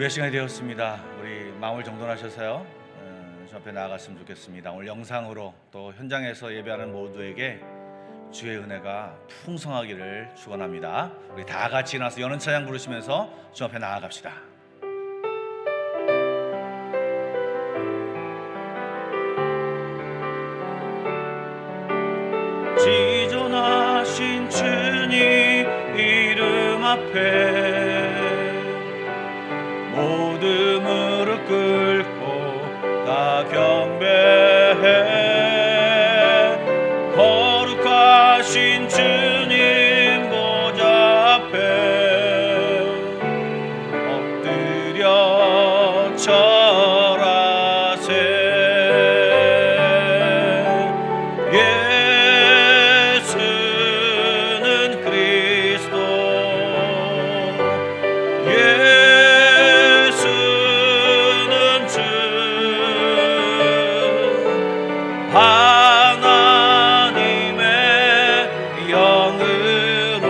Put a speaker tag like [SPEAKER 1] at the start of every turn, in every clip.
[SPEAKER 1] 예배 시간이 되었습니다. 우리 마음을 정돈하셔서요 저 앞에 나아갔으면 좋겠습니다. 오늘 영상으로 또 현장에서 예배하는 모두에게 주의 은혜가 풍성하기를 축원합니다. 우리 다 같이 일어나서 여는 찬양 부르시면서 주 앞에 나아갑시다. 지존하신 주님 이름 앞에 모든 무릎 꿇고 다 경배해. 거룩하신 주님 보좌 앞에 엎드려 절하세. 예수는 그리스도, 예수는 주, 하나님의 영으로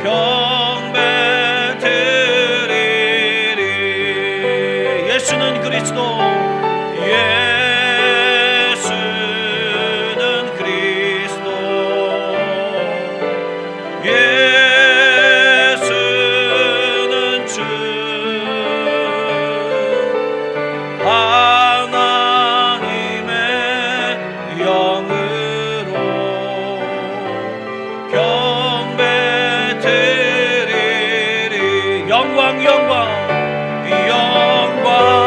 [SPEAKER 1] 경배 드리리. 예수는 그리스도, 예수는 그리스도, 예수는 주, 하나님의 영으로 경배 드리리. 영광 영광 영광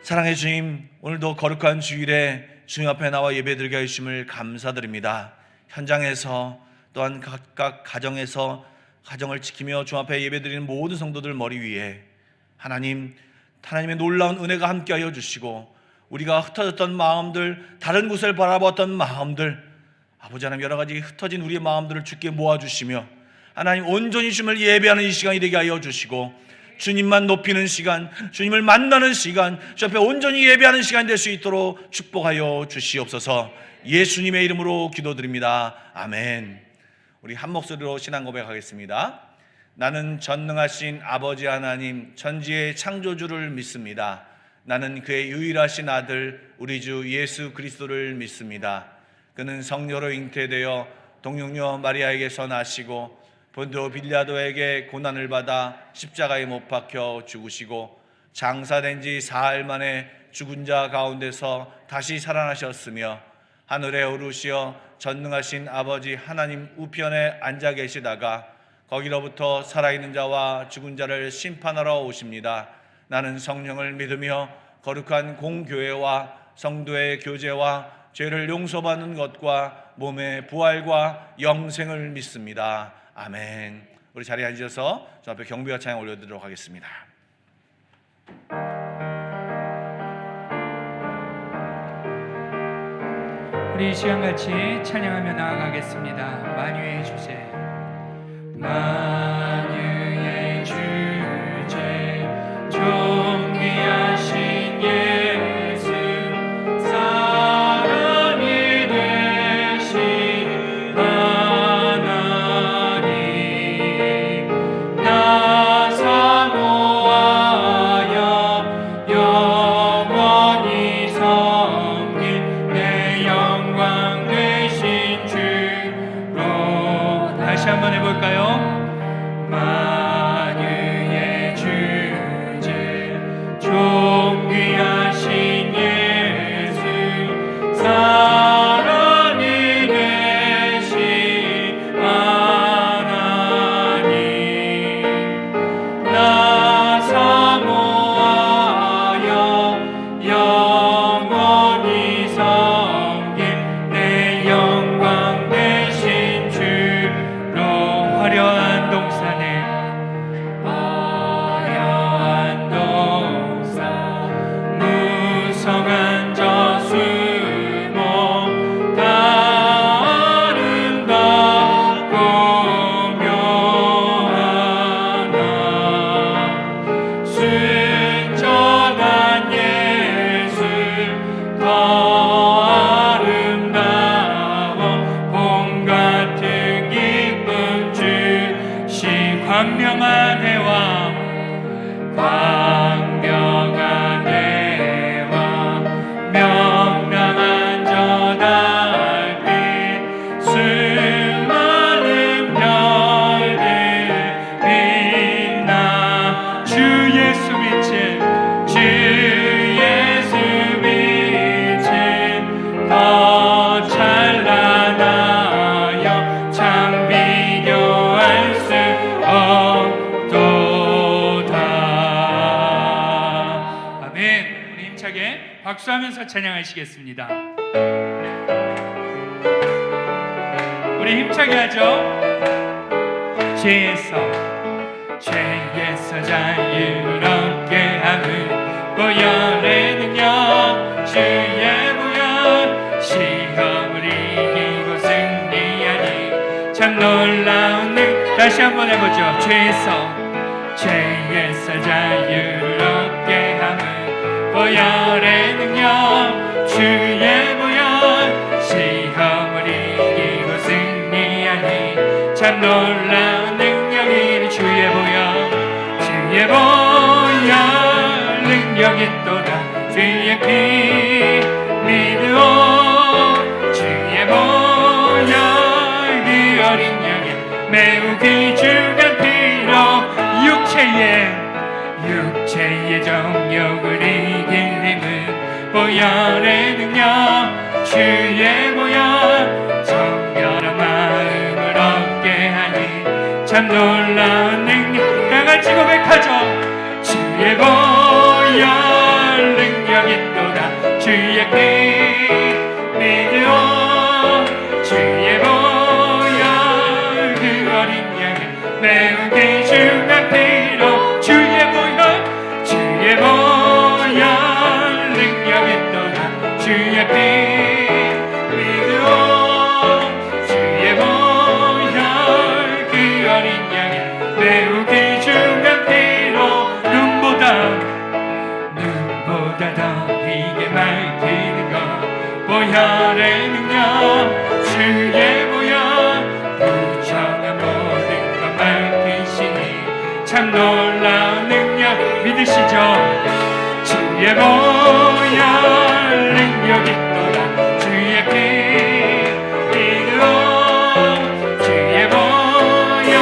[SPEAKER 1] 사랑의 주님, 오늘도 거룩한 주일에 주님 앞에 나와 예배드리게 하심을 감사드립니다. 현장에서 또한 각각 가정에서 가정을 지키며 주 앞에 예배드리는 모든 성도들 머리 위에 하나님의 놀라운 은혜가 함께하여 주시고, 우리가 흩어졌던 마음들, 다른 곳을 바라봤던 마음들, 아버지 하나님 여러 가지 흩어진 우리의 마음들을 주께 모아주시며 하나님 온전히 주님을 예배하는 이 시간이 되게 하여 주시고, 주님만 높이는 시간, 주님을 만나는 시간, 주 앞에 온전히 예배하는 시간이 될 수 있도록 축복하여 주시옵소서. 예수님의 이름으로 기도드립니다. 아멘. 우리 한 목소리로 신앙 고백하겠습니다. 나는 전능하신 아버지 하나님, 천지의 창조주를 믿습니다. 나는 그의 유일하신 아들 우리 주 예수 그리스도를 믿습니다. 그는 성녀로 잉태되어 동육녀 마리아에게서 나시고 본토 빌라도에게 고난을 받아 십자가에 못 박혀 죽으시고 장사된 지 사흘 만에 죽은 자 가운데서 다시 살아나셨으며 하늘에 오르시어 전능하신 아버지 하나님 우편에 앉아 계시다가 거기로부터 살아있는 자와 죽은 자를 심판하러 오십니다. 나는 성령을 믿으며 거룩한 공교회와 성도의 교제와 죄를 용서받는 것과 몸의 부활과 영생을 믿습니다. 아멘. 우리 자리에 앉으셔서 저 앞에 경배와 찬양 올려드리도록 하겠습니다.
[SPEAKER 2] 우리 이 시간 같이 찬양하며 나아가겠습니다. 만유의 주제, 만유의 주제, 존귀하신 예수, 사랑이 되신 하나님, 나 사모하여 영원히 섬긴 내 영광 되신 주로. 다시 한번 해볼까요? 풍성한 저수목 다 아름답고 묘하나 순전한 예수 더 아름다워 봄 같은 기쁨 주시 광명한 해와 광명한 해와 명랑한 저 달빛 수많은 별들 빛나 주 예수 빛은 주 예수 빛은 더 찬란하여 참 비교할 수 없도다. 아멘. 우리 힘차게 박수하면서 찬양하시겠습니다. 우리 힘차게 하죠. 죄에서 자유롭게 하는 보혈의 능력 주의 보혈 시험을 이기고 승리하니 참 놀라운 다시 한번 해보죠. 죄에서 자유롭게 하는 보혈의 능력 주의 보혈 시험을 이기고 승리하니 참 놀라운 능력이 주의 보혈 능력이 또다 주의 피 믿으오 주의 보혈 그 어린 양의 매우 귀중한 피로 육체의 정욕을 이길 힘은 보혈의 능력 주의 보혈 정결한 마음을 얻게 하니 참 놀라운 능력 다같이 고백하죠. 주의 보혈 능력이 또다 주의 피 믿으오 주의 보혈 그 어린 양의 매우 귀중한 피로 주의 보혈 능력이 또다 주의 피 믿으오 주의 보혈 그 어린 양의 매우 귀중한 피로 눈보다 더 이게 밝히는 것 보혈의 능력 주의 보혈 부정한 모든 것 밝히시니 참 놀라운 능력 믿으시죠. 주의 보혈 능력이 또다 주의 피 믿으오 주의 보혈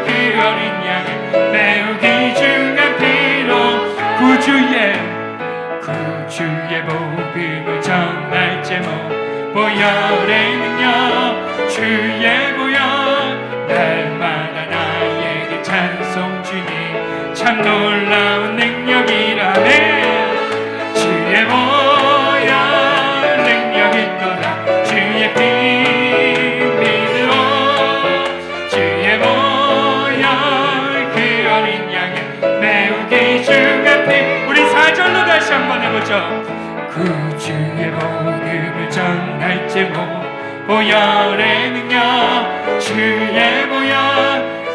[SPEAKER 2] 그 어린 양의 매우 귀중한 피로 구주의 복음을 전할 제목 보혈의 능력 주의 보혈 날마다 나에게 찬송 주니 참 놀라운 능력이라네 주의 보혈 능력이 또다 주의 피 믿으오 주의 보혈 그 어린 양의 매우 귀중한 피 우리 4절로 다시 한번 해보죠. 구주의 복음을 전할 제목 보혈의 능력 주의 보혈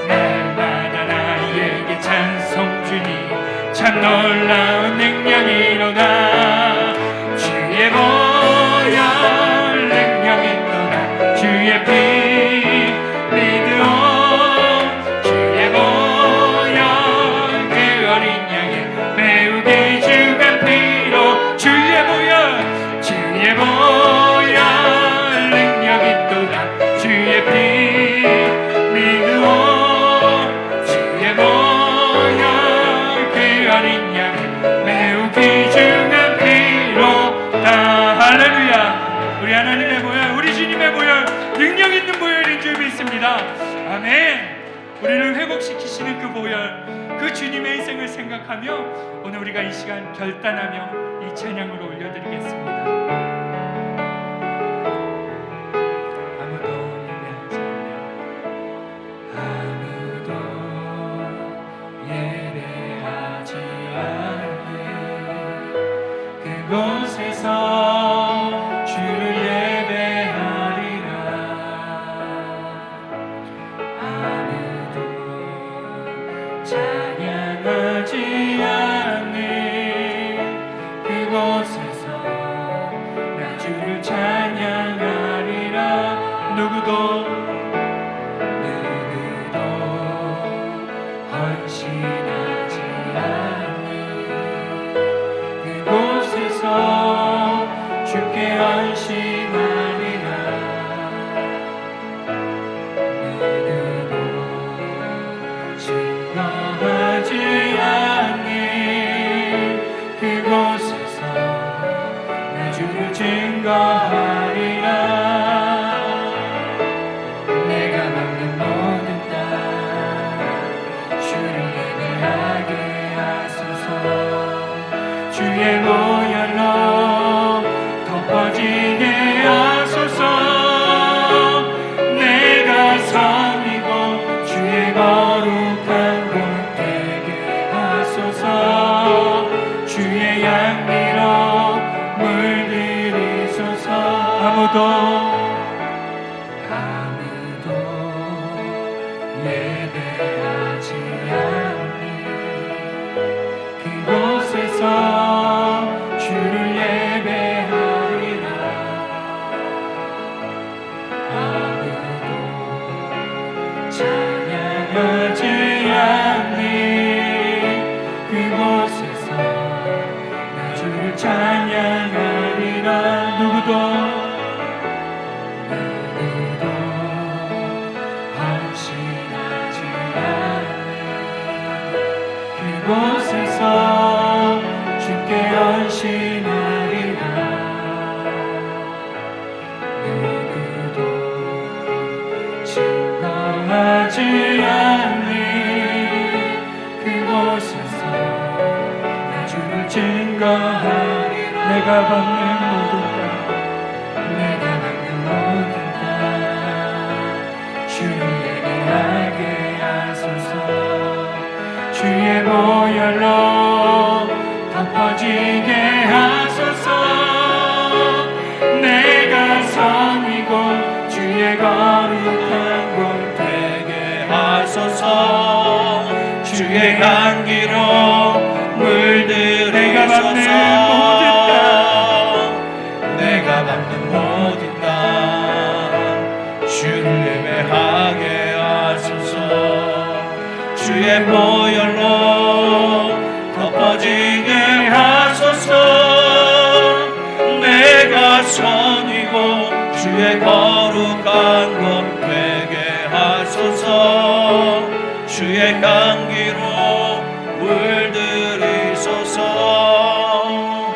[SPEAKER 2] 날마다 나에게 찬송 주니 참 놀라운 능력이로다 주의 보혈 능력이 또다 주의 피 믿으오 주의 보혈 그 어린 양의 매우 귀중한 피로 주의 보혈 능력이 또다 주의 피 믿으오 주의 보혈 그 어린 양의 매우 귀중한 피로 다 할렐루야. 우리 하나님의 보혈 우리 주님의 보혈 능력 있는 보혈인 줄 믿습니다. 아멘. 우리를 회복시키시는 그 보혈 그 주님의 희생을 생각하며 오늘 우리가 이 시간 결단하며 이 찬양으로 올려드리겠습니다. 아무도 예배하지 않는 아무도 예배하지 않는 그곳 그곳에서 주를 예배하리라. 아무도 찬양하지 않는 그곳에서 나 주를 찬양하리라. 누구도 헌신하지 않는 그곳에서 주께 헌신하리라. 누구도 증거하지 않는 그곳에서 나 주를 증거하리라. 내가 받는 모든 땅 주를 예배하게 하소서. 주의 보혈로 덮어지게 하소서. 내가 성이고 주의 거룩한 곳 되게 하소서. 주의 양미로 물들이소서. 아무도 예배하지 않는 그곳에서 주를 예배하리라. 아무도 찬양하지 않는 그곳에서 나 주를 찬양하리라. 누구도 헌신하지 않는 그곳에서 주께 헌신하리라. 누구도 증거하지 않는 그곳에서 나 주를 증거하리라. 내가 받는 모든 땅, 내가 받는 모든 땅 주를 예배하게 하소서. 주의 보혈로 덮어지게 하소서. 내가 성이고 주의 거룩한 곳 되게 하소서. 주의 향기로 물들이소서. 내가 받는 모든 땅 주를 예배하게 하소서. 주의 보혈로 덮어지게 하소서. 내가 선이고 주의 거룩한 곳 되게 하소서. 주의 향기로 물들이소서.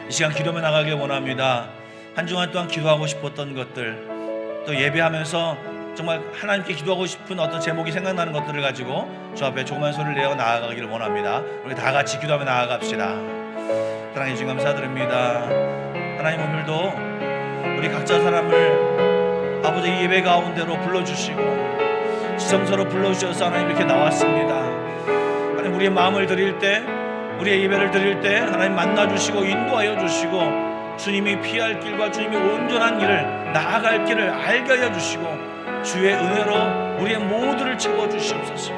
[SPEAKER 2] 이 시간 기도하며 나가길 원합니다. 한 주간 동안 기도하고 싶었던 것들, 또 예배하면서 정말 하나님께 기도하고 싶은 어떤 제목이 생각나는 것들을 가지고 주 앞에 조그만 소리를 내어 나아가기를 원합니다. 우리 다 같이 기도하며 나아갑시다. 사랑해 주님 감사드립니다. 하나님, 오늘도 우리 각자 사람을 아버지 예배 가운데로 불러주시고 지성소로 불러주셔서 하나님 이렇게 나왔습니다. 하나님, 우리의 마음을 드릴 때, 우리의 예배를 드릴 때 하나님 만나주시고 인도하여 주시고 주님이 피할 길과 주님이 온전한 길을 나아갈 길을 알게 하여 주시고 주의 은혜로 우리의 모두를 채워주시옵소서.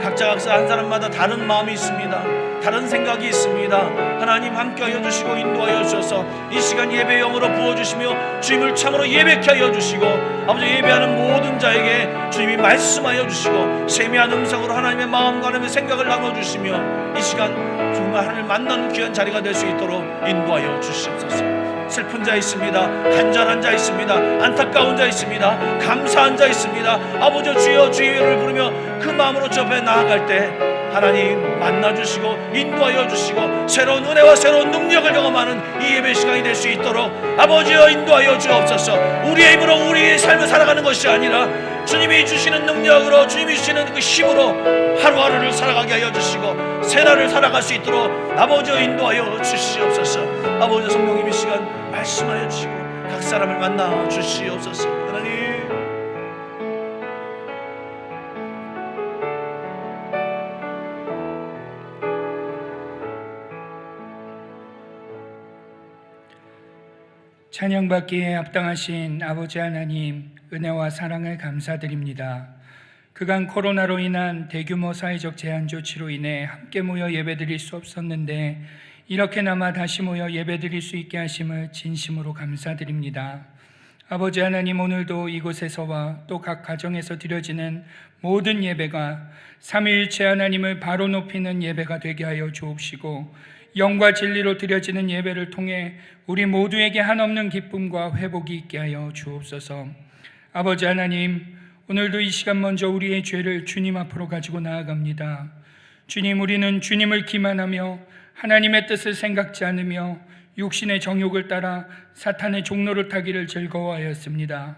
[SPEAKER 2] 각자 한 사람마다 다른 마음이 있습니다. 다른 생각이 있습니다. 하나님 함께 하여 주시고 인도하여 주셔서 이 시간 예배 영으로 부어주시며 주님을 참으로 예배케 하여 주시고 아버지 예배하는 모든 자에게 주님이 말씀하여 주시고 세미한 음성으로 하나님의 마음과 하나님의 생각을 나눠주시며 이 시간 정말 하나님을 만나는 귀한 자리가 될 수 있도록 인도하여 주시옵소서. 슬픈 자 있습니다. 간절한 자 있습니다. 안타까운 자 있습니다. 감사한 자 있습니다. 아버지 주여 주의를 부르며 그 마음으로 저 앞에 나아갈 때 하나님 만나주시고 인도하여 주시고 새로운 은혜와 새로운 능력을 경험하는 이 예배 시간이 될 수 있도록 아버지여 인도하여 주옵소서. 우리의 힘으로 우리의 삶을 살아가는 것이 아니라 주님이 주시는 능력으로 주님이 주시는 그 힘으로 하루하루를 살아가게 하여 주시고 새날을 살아갈 수 있도록 아버지여 인도하여 주시옵소서. 아버지 성령님 이 시간 말씀하여 주시고 각 사람을 만나 주시옵소서. 하나님
[SPEAKER 3] 찬양받기에 합당하신 아버지 하나님, 은혜와 사랑을 감사드립니다. 그간 코로나로 인한 대규모 사회적 제한 조치로 인해 함께 모여 예배드릴 수 없었는데 이렇게나마 다시 모여 예배드릴 수 있게 하심을 진심으로 감사드립니다. 아버지 하나님, 오늘도 이곳에서와 또 각 가정에서 드려지는 모든 예배가 삼위일체 하나님을 바로 높이는 예배가 되게 하여 주옵시고, 영과 진리로 드려지는 예배를 통해 우리 모두에게 한없는 기쁨과 회복이 있게 하여 주옵소서. 아버지 하나님, 오늘도 이 시간 먼저 우리의 죄를 주님 앞으로 가지고 나아갑니다. 주님, 우리는 주님을 기만하며 하나님의 뜻을 생각지 않으며 육신의 정욕을 따라 사탄의 종로를 타기를 즐거워하였습니다.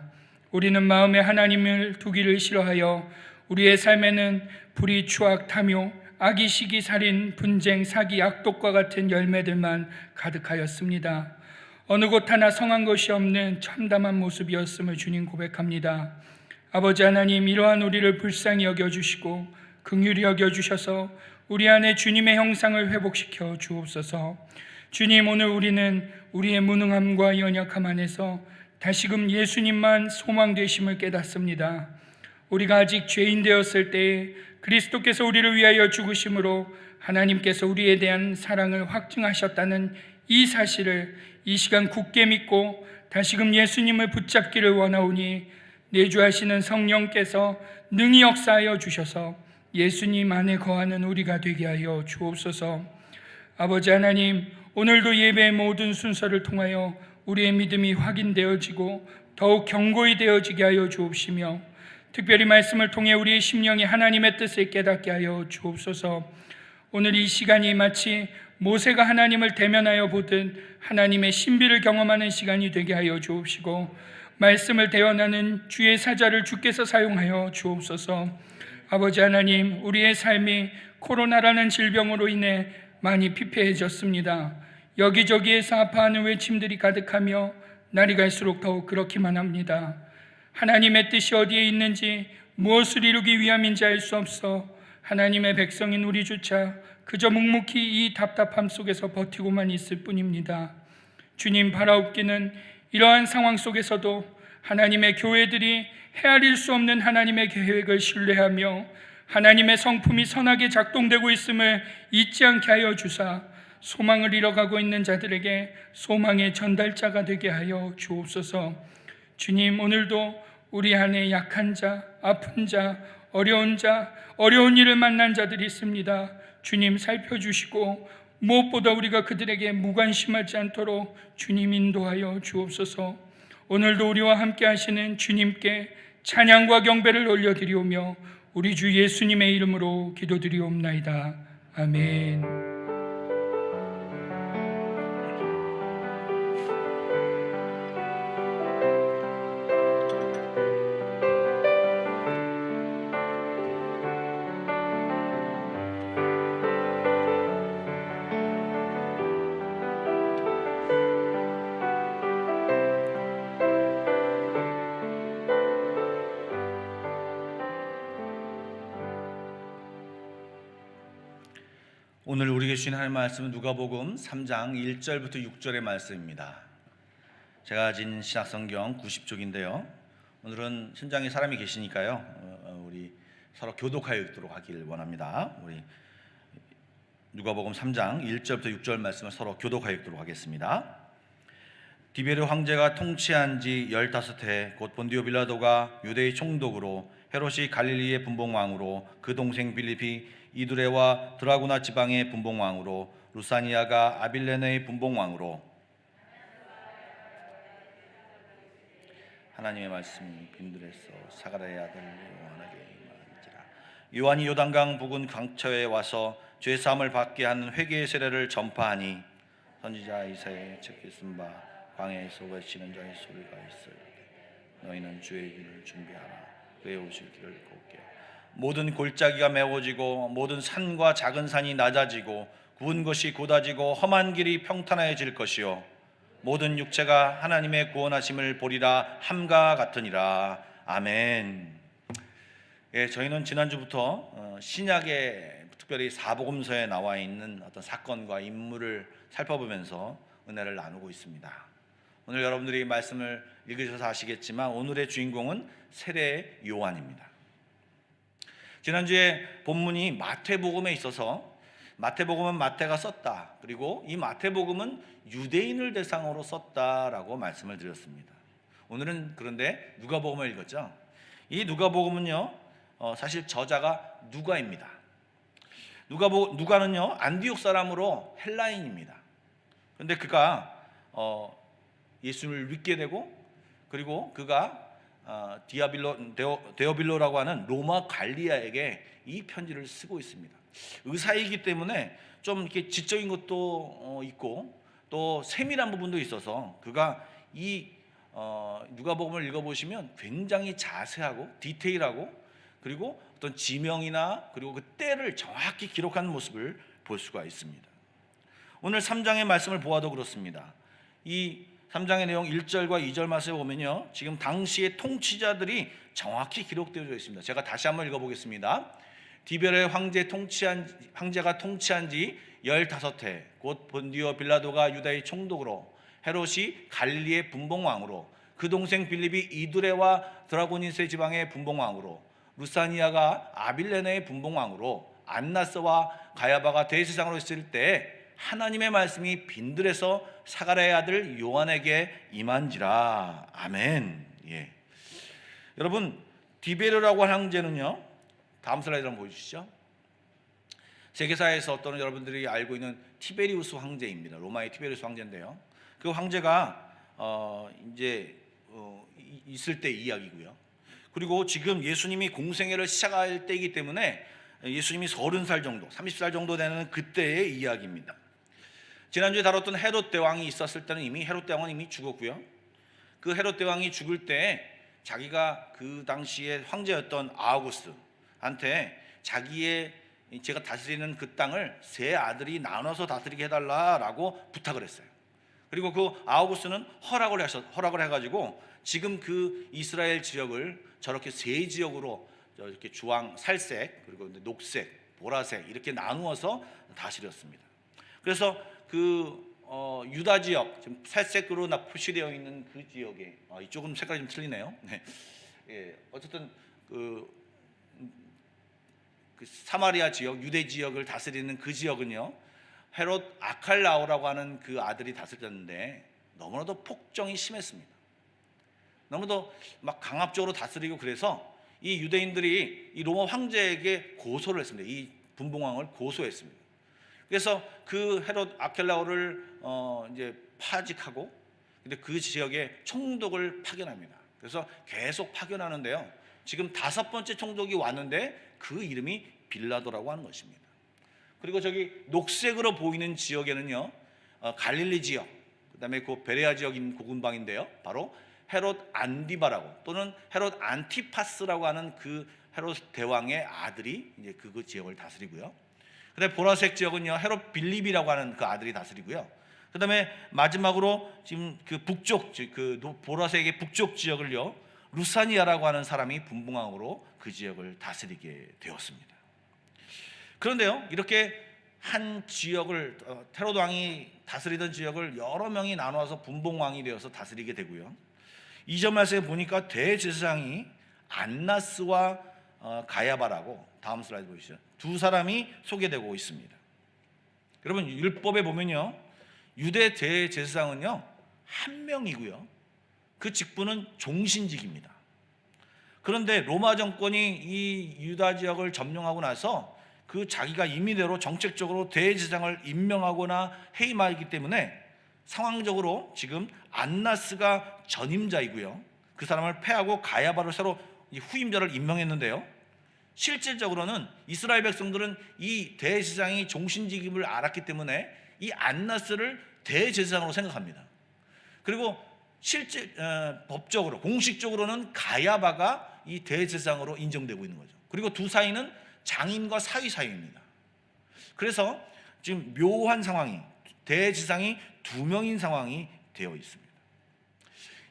[SPEAKER 3] 우리는 마음에 하나님을 두기를 싫어하여 우리의 삶에는 불의, 추악, 탐욕, 악의, 시기, 살인, 분쟁, 사기, 악독과 같은 열매들만 가득하였습니다. 어느 곳 하나 성한 것이 없는 참담한 모습이었음을 주님 고백합니다. 아버지 하나님, 이러한 우리를 불쌍히 여겨주시고 긍휼히 여겨주셔서 우리 안에 주님의 형상을 회복시켜 주옵소서. 주님, 오늘 우리는 우리의 무능함과 연약함 안에서 다시금 예수님만 소망 되심을 깨닫습니다. 우리가 아직 죄인 되었을 때에 그리스도께서 우리를 위하여 죽으심으로 하나님께서 우리에 대한 사랑을 확증하셨다는 이 사실을 이 시간 굳게 믿고 다시금 예수님을 붙잡기를 원하오니, 내주하시는 성령께서 능히 역사하여 주셔서 예수님 안에 거하는 우리가 되게 하여 주옵소서. 아버지 하나님, 오늘도 예배의 모든 순서를 통하여 우리의 믿음이 확인되어지고 더욱 견고히 되어지게 하여 주옵시며, 특별히 말씀을 통해 우리의 심령이 하나님의 뜻을 깨닫게 하여 주옵소서. 오늘 이 시간이 마치 모세가 하나님을 대면하여 보듯 하나님의 신비를 경험하는 시간이 되게 하여 주옵시고, 말씀을 대언하는 주의 사자를 주께서 사용하여 주옵소서. 아버지 하나님, 우리의 삶이 코로나라는 질병으로 인해 많이 피폐해졌습니다. 여기저기에서 아파하는 외침들이 가득하며 날이 갈수록 더욱 그렇기만 합니다. 하나님의 뜻이 어디에 있는지, 무엇을 이루기 위함인지 알 수 없어 하나님의 백성인 우리조차 그저 묵묵히 이 답답함 속에서 버티고만 있을 뿐입니다. 주님, 바라옵기는 이러한 상황 속에서도 하나님의 교회들이 헤아릴 수 없는 하나님의 계획을 신뢰하며 하나님의 성품이 선하게 작동되고 있음을 잊지 않게 하여 주사, 소망을 잃어가고 있는 자들에게 소망의 전달자가 되게 하여 주옵소서. 주님, 오늘도 우리 안에 약한 자, 아픈 자, 어려운 일을 만난 자들이 있습니다. 주님, 살펴주시고 무엇보다 우리가 그들에게 무관심하지 않도록 주님 인도하여 주옵소서. 오늘도 우리와 함께 하시는 주님께 찬양과 경배를 올려드리오며 우리 주 예수님의 이름으로 기도드리옵나이다. 아멘.
[SPEAKER 1] 오늘 우리에게 주신 하나님의 말씀은 누가복음 3장 1절부터 6절의 말씀입니다. 제가 가진 신약성경 90쪽인데요. 오늘은 현장에 사람이 계시니까요, 우리 서로 교독하여 읽도록 하기를 원합니다. 우리 누가복음 3장 1절부터 6절 말씀을 서로 교독하여 읽도록 하겠습니다. 디베르 황제가 통치한 지 15해, 곧 본디오 빌라도가 유대의 총독으로, 헤롯이 갈릴리의 분봉왕으로, 그 동생 빌립이 이두레와 드라구나 지방의 분봉왕으로, 루사니아가 아빌레네의 분봉왕으로, 하나님의 말씀이 빈들에서 사가랴의 아들 요한에게 임한지라. 요한이 요단강 부근 강처에 와서 죄 사함을 받게 하는 회개의 세례를 전파하니, 선지자 이사야의 책에 쓴 바 광야에서 외치는 자의 소리가 있으리되, 너희는 주의 길을 준비하라, 그의 오실 길을 곱게 하라. 모든 골짜기가 메워지고 모든 산과 작은 산이 낮아지고 구은 것이 곧아지고 험한 길이 평탄해질 것이요, 모든 육체가 하나님의 구원하심을 보리라 함과 같으니라. 아멘. 예, 저희는 지난주부터 신약의 특별히 사복음서에 나와 있는 어떤 사건과 인물을 살펴보면서 은혜를 나누고 있습니다. 오늘 여러분들이 말씀을 읽으셔서 아시겠지만 오늘의 주인공은 세례 요한입니다. 지난주에 본문이 마태복음에 있어서 마태복음은 마태가 썼다, 그리고 이 마태복음은 유대인을 대상으로 썼다라고 말씀을 드렸습니다. 오늘은 그런데 누가복음을 읽었죠. 이 누가복음은요, 사실 저자가 누가입니다. 누가는요, 안디옥 사람으로 헬라인입니다. 그런데 그가 예수를 믿게 되고, 그리고 그가 데오빌로라고 하는 로마 관리아에게 이 편지를 쓰고 있습니다. 의사이기 때문에 좀 이렇게 지적인 것도 있고 또 세밀한 부분도 있어서 그가 이 누가복음을 읽어보시면 굉장히 자세하고 디테일하고, 그리고 어떤 지명이나 그리고 그 때를 정확히 기록하는 모습을 볼 수가 있습니다. 오늘 3장의 말씀을 보아도 그렇습니다. 이 3장의 내용 1절과 2절 말씀에 보면요, 지금 당시의 통치자들이 정확히 기록되어 있습니다. 제가 다시 한번 읽어보겠습니다. 디베르의 황제가 통치한 지 15해, 곧 본디오 빌라도가 유다의 총독으로, 헤롯이 갈릴리의 분봉왕으로, 그 동생 빌립이 이두레와 드라고니스의 지방의 분봉왕으로, 루사니아가 아빌레네의 분봉왕으로, 안나스와 가야바가 대제사장으로 있을 때 하나님의 말씀이 빈들에서 사가랴의 아들 요한에게 임한지라. 아멘. 예. 여러분, 디베르라고 하는 황제는요, 다음 슬라이드 한번 보여주시죠. 세계사에서 어떤 여러분들이 알고 있는 티베리우스 황제입니다. 로마의 티베리우스 황제인데요, 그 황제가 있을 때 이야기고요. 그리고 지금 예수님이 공생애를 시작할 때이기 때문에 예수님이 30살 정도, 30살 정도 되는 그때의 이야기입니다. 지난주에 다뤘던 헤롯 대왕이 있었을 때는 헤롯 대왕은 이미 죽었고요. 그 헤롯 대왕이 죽을 때 자기가 그 당시에 황제였던 아우구스한테 제가 다스리는 그 땅을 세 아들이 나눠서 다스리게 해달라라고 부탁을 했어요. 그리고 그 아우구스는 허락을 해가지고 지금 그 이스라엘 지역을 저렇게 세 지역으로 이렇게 주황, 살색, 그리고 녹색, 보라색 이렇게 나누어서 다스렸습니다. 그래서 그 유다 지역, 지금 살색으로 표시되어 있는 그 지역에, 이쪽은 색깔이 좀 틀리네요. 네. 예, 어쨌든 그 사마리아 지역, 유대 지역을 다스리는 그 지역은요, 헤롯 아칼라오라고 하는 그 아들이 다스렸는데 너무나도 폭정이 심했습니다. 너무도 막 강압적으로 다스리고, 그래서 이 유대인들이 이 로마 황제에게 고소를 했습니다. 이 분봉왕을 고소했습니다. 그래서 그 헤롯 아켈라오를 이제 파직하고, 근데 그 지역에 총독을 파견합니다. 그래서 계속 파견하는데요, 지금 5번째 총독이 왔는데 그 이름이 빌라도라고 하는 것입니다. 그리고 저기 녹색으로 보이는 지역에는요, 갈릴리 지역, 그다음에 그 베레아 지역인 고군방인데요, 바로 헤롯 안디바라고 또는 헤롯 안티파스라고 하는 그 헤롯 대왕의 아들이 이제 그 지역을 다스리고요. 그다음에 보라색 지역은요, 헤롯 빌립이라고 하는 그 아들이 다스리고요. 그다음에 마지막으로 지금 그 북쪽, 그 보라색의 북쪽 지역을요, 루사니아라고 하는 사람이 분봉왕으로 그 지역을 다스리게 되었습니다. 그런데요, 이렇게 한 지역을 헤롯 왕이 다스리던 지역을 여러 명이 나눠서 분봉왕이 되어서 다스리게 되고요. 2절 말씀에 보니까 대제사장이 안나스와 가야바라고, 다음 슬라이드 보시죠, 두 사람이 소개되고 있습니다. 여러분, 율법에 보면요, 유대 대제사장은요 한 명이고요, 그 직분은 종신직입니다. 그런데 로마 정권이 이 유다 지역을 점령하고 나서 그 자기가 임의대로 정책적으로 대제사장을 임명하거나 해임하기 때문에 상황적으로 지금 안나스가 전임자이고요, 그 사람을 패하고 가야바를 새로 후임자를 임명했는데요, 실질적으로는 이스라엘 백성들은 이 대제사장이 종신직임을 알았기 때문에 이 안나스를 대제사장으로 생각합니다. 그리고 법적으로, 공식적으로는 가야바가 이 대제사장으로 인정되고 있는 거죠. 그리고 두 사이는 장인과 사위 사이입니다. 그래서 지금 묘한 상황이, 대제사장이 2명인 상황이 되어 있습니다.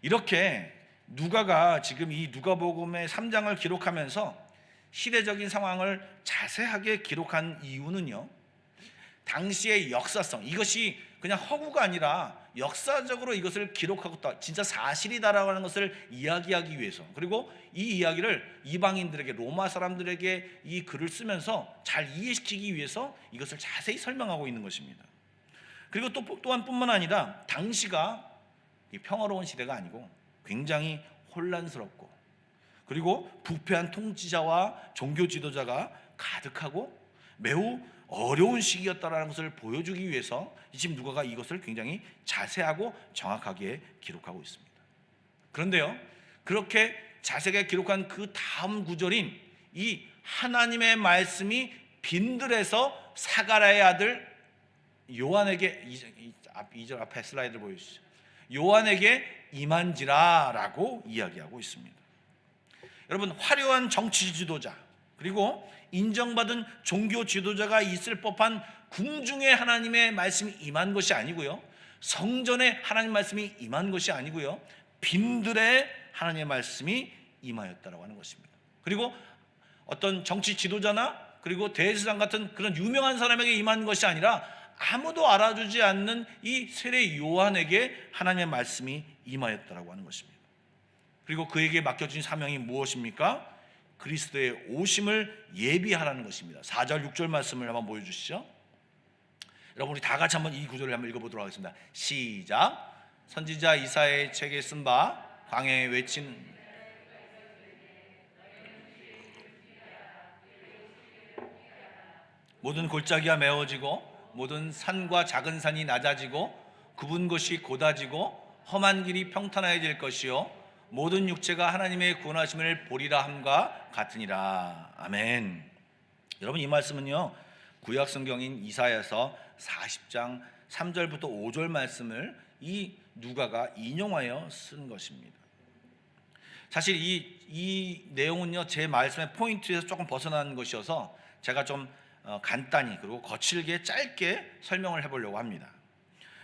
[SPEAKER 1] 이렇게 누가가 지금 이 누가복음의 3장을 기록하면서 시대적인 상황을 자세하게 기록한 이유는요, 당시의 역사성, 이것이 그냥 허구가 아니라 역사적으로 이것을 기록하고 진짜 사실이다라고 하는 것을 이야기하기 위해서, 그리고 이 이야기를 이방인들에게, 로마 사람들에게 이 글을 쓰면서 잘 이해시키기 위해서 이것을 자세히 설명하고 있는 것입니다. 그리고 또한 뿐만 아니라 당시가 평화로운 시대가 아니고 굉장히 혼란스럽고, 그리고 부패한 통치자와 종교 지도자가 가득하고 매우 어려운 시기였다라는 것을 보여주기 위해서 지금 누가가 이것을 굉장히 자세하고 정확하게 기록하고 있습니다. 그런데요, 그렇게 자세하게 기록한 그 다음 구절인 이 하나님의 말씀이 빈들에서 사가랴의 아들 요한에게, 2절 앞에 슬라이드를 보여주시죠. 요한에게 임한지라라고 이야기하고 있습니다. 여러분, 화려한 정치 지도자, 그리고 인정받은 종교 지도자가 있을 법한 궁중에 하나님의 말씀이 임한 것이 아니고요, 성전에 하나님의 말씀이 임한 것이 아니고요, 빈들에 하나님의 말씀이 임하였다라고 하는 것입니다. 그리고 어떤 정치 지도자나 그리고 대제사장 같은 그런 유명한 사람에게 임한 것이 아니라 아무도 알아주지 않는 이 세례 요한에게 하나님의 말씀이 임하였다라고 하는 것입니다. 그리고 그에게 맡겨진 사명이 무엇입니까? 그리스도의 오심을 예비하라는 것입니다. 4절 6절 말씀을 한번 보여주시죠. 여러분, 우리 다 같이 한번 이 구절을 한번 읽어보도록 하겠습니다. 시작. 선지자 이사야의 책에 쓴 바 광야에 외치는 모든 골짜기가 메워지고 모든 산과 작은 산이 낮아지고 굽은 곳이 곧아지고 험한 길이 평탄해질 것이요 모든 육체가 하나님의 구원하심을 보리라 함과 같으니라. 아멘. 여러분, 이 말씀은요, 구약 성경인 이사야서 40장 3절부터 5절 말씀을 이 누가가 인용하여 쓴 것입니다. 사실 이 내용은요, 제 말씀의 포인트에서 조금 벗어나는 것이어서 제가 좀 간단히 그리고 거칠게 짧게 설명을 해보려고 합니다.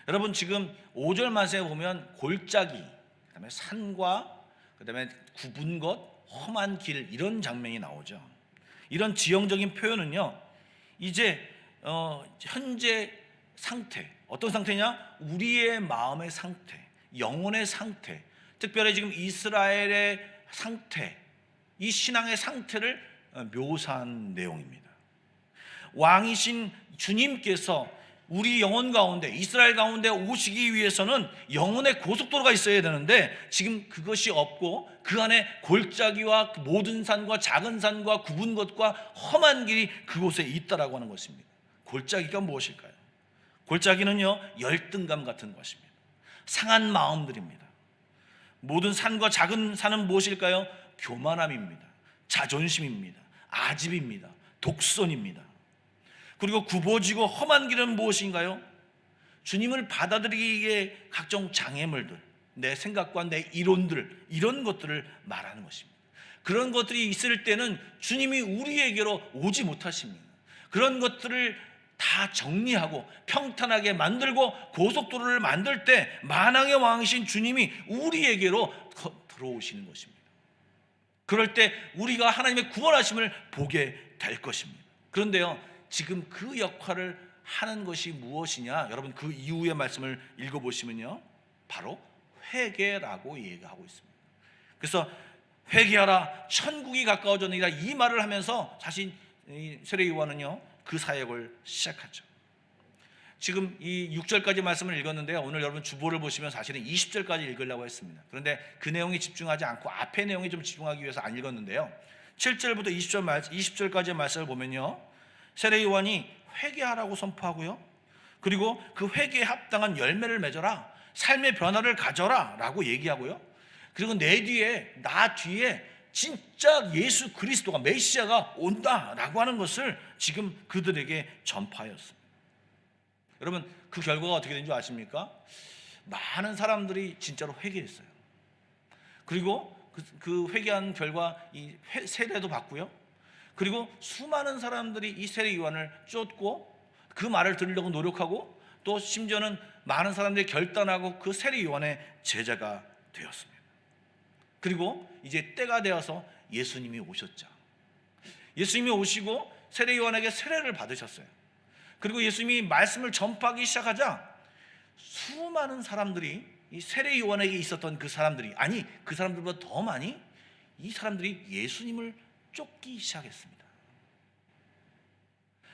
[SPEAKER 1] 여러분, 지금 5절 말씀에 보면 골짜기, 그다음에 산과 그다음에 굽은 것, 험한 길, 이런 장면이 나오죠. 이런 지형적인 표현은요, 이제 현재 상태, 어떤 상태냐? 우리의 마음의 상태, 영혼의 상태, 특별히 지금 이스라엘의 상태, 이 신앙의 상태를 묘사한 내용입니다. 왕이신 주님께서 우리 영혼 가운데, 이스라엘 가운데 오시기 위해서는 영혼의 고속도로가 있어야 되는데 지금 그것이 없고 그 안에 골짜기와 모든 산과 작은 산과 굽은 것과 험한 길이 그곳에 있다라고 하는 것입니다. 골짜기가 무엇일까요? 골짜기는요, 열등감 같은 것입니다. 상한 마음들입니다. 모든 산과 작은 산은 무엇일까요? 교만함입니다. 자존심입니다. 아집입니다. 독선입니다. 그리고 굽어지고 험한 길은 무엇인가요? 주님을 받아들이기에 각종 장애물들, 내 생각과 내 이론들, 이런 것들을 말하는 것입니다. 그런 것들이 있을 때는 주님이 우리에게로 오지 못하십니다. 그런 것들을 다 정리하고 평탄하게 만들고 고속도로를 만들 때 만왕의 왕이신 주님이 우리에게로 들어오시는 것입니다. 그럴 때 우리가 하나님의 구원하심을 보게 될 것입니다. 그런데요, 지금 그 역할을 하는 것이 무엇이냐? 여러분, 그 이후의 말씀을 읽어보시면요, 바로 회개라고 얘기하고 있습니다. 그래서 회개하라, 천국이 가까워졌느니라, 이 말을 하면서 사실 세례 요한은요, 그 사역을 시작하죠. 지금 이 6절까지 말씀을 읽었는데요, 오늘 여러분 주보를 보시면 사실은 20절까지 읽으려고 했습니다. 그런데 그 내용에 집중하지 않고 앞의 내용에 좀 집중하기 위해서 안 읽었는데요, 7절부터 20절까지의 말씀을 보면요, 세례 요한이 회개하라고 선포하고요, 그리고 그 회개에 합당한 열매를 맺어라, 삶의 변화를 가져라 라고 얘기하고요, 그리고 나 뒤에 진짜 예수 그리스도가, 메시아가 온다라고 하는 것을 지금 그들에게 전파하였습니다. 여러분, 그 결과가 어떻게 된 줄 아십니까? 많은 사람들이 진짜로 회개했어요. 그리고 그 회개한 결과 이 세례도 받고요, 그리고 수많은 사람들이 이 세례 요한을 쫓고 그 말을 들으려고 노력하고, 또 심지어는 많은 사람들이 결단하고 그 세례 요한의 제자가 되었습니다. 그리고 이제 때가 되어서 예수님이 오셨죠. 예수님이 오시고 세례 요한에게 세례를 받으셨어요. 그리고 예수님이 말씀을 전파하기 시작하자 수많은 사람들이 이 세례 요한에게 있었던 그 사람들이, 아니 그 사람들보다 더 많이 이 사람들이 예수님을 쫓기 시작했습니다.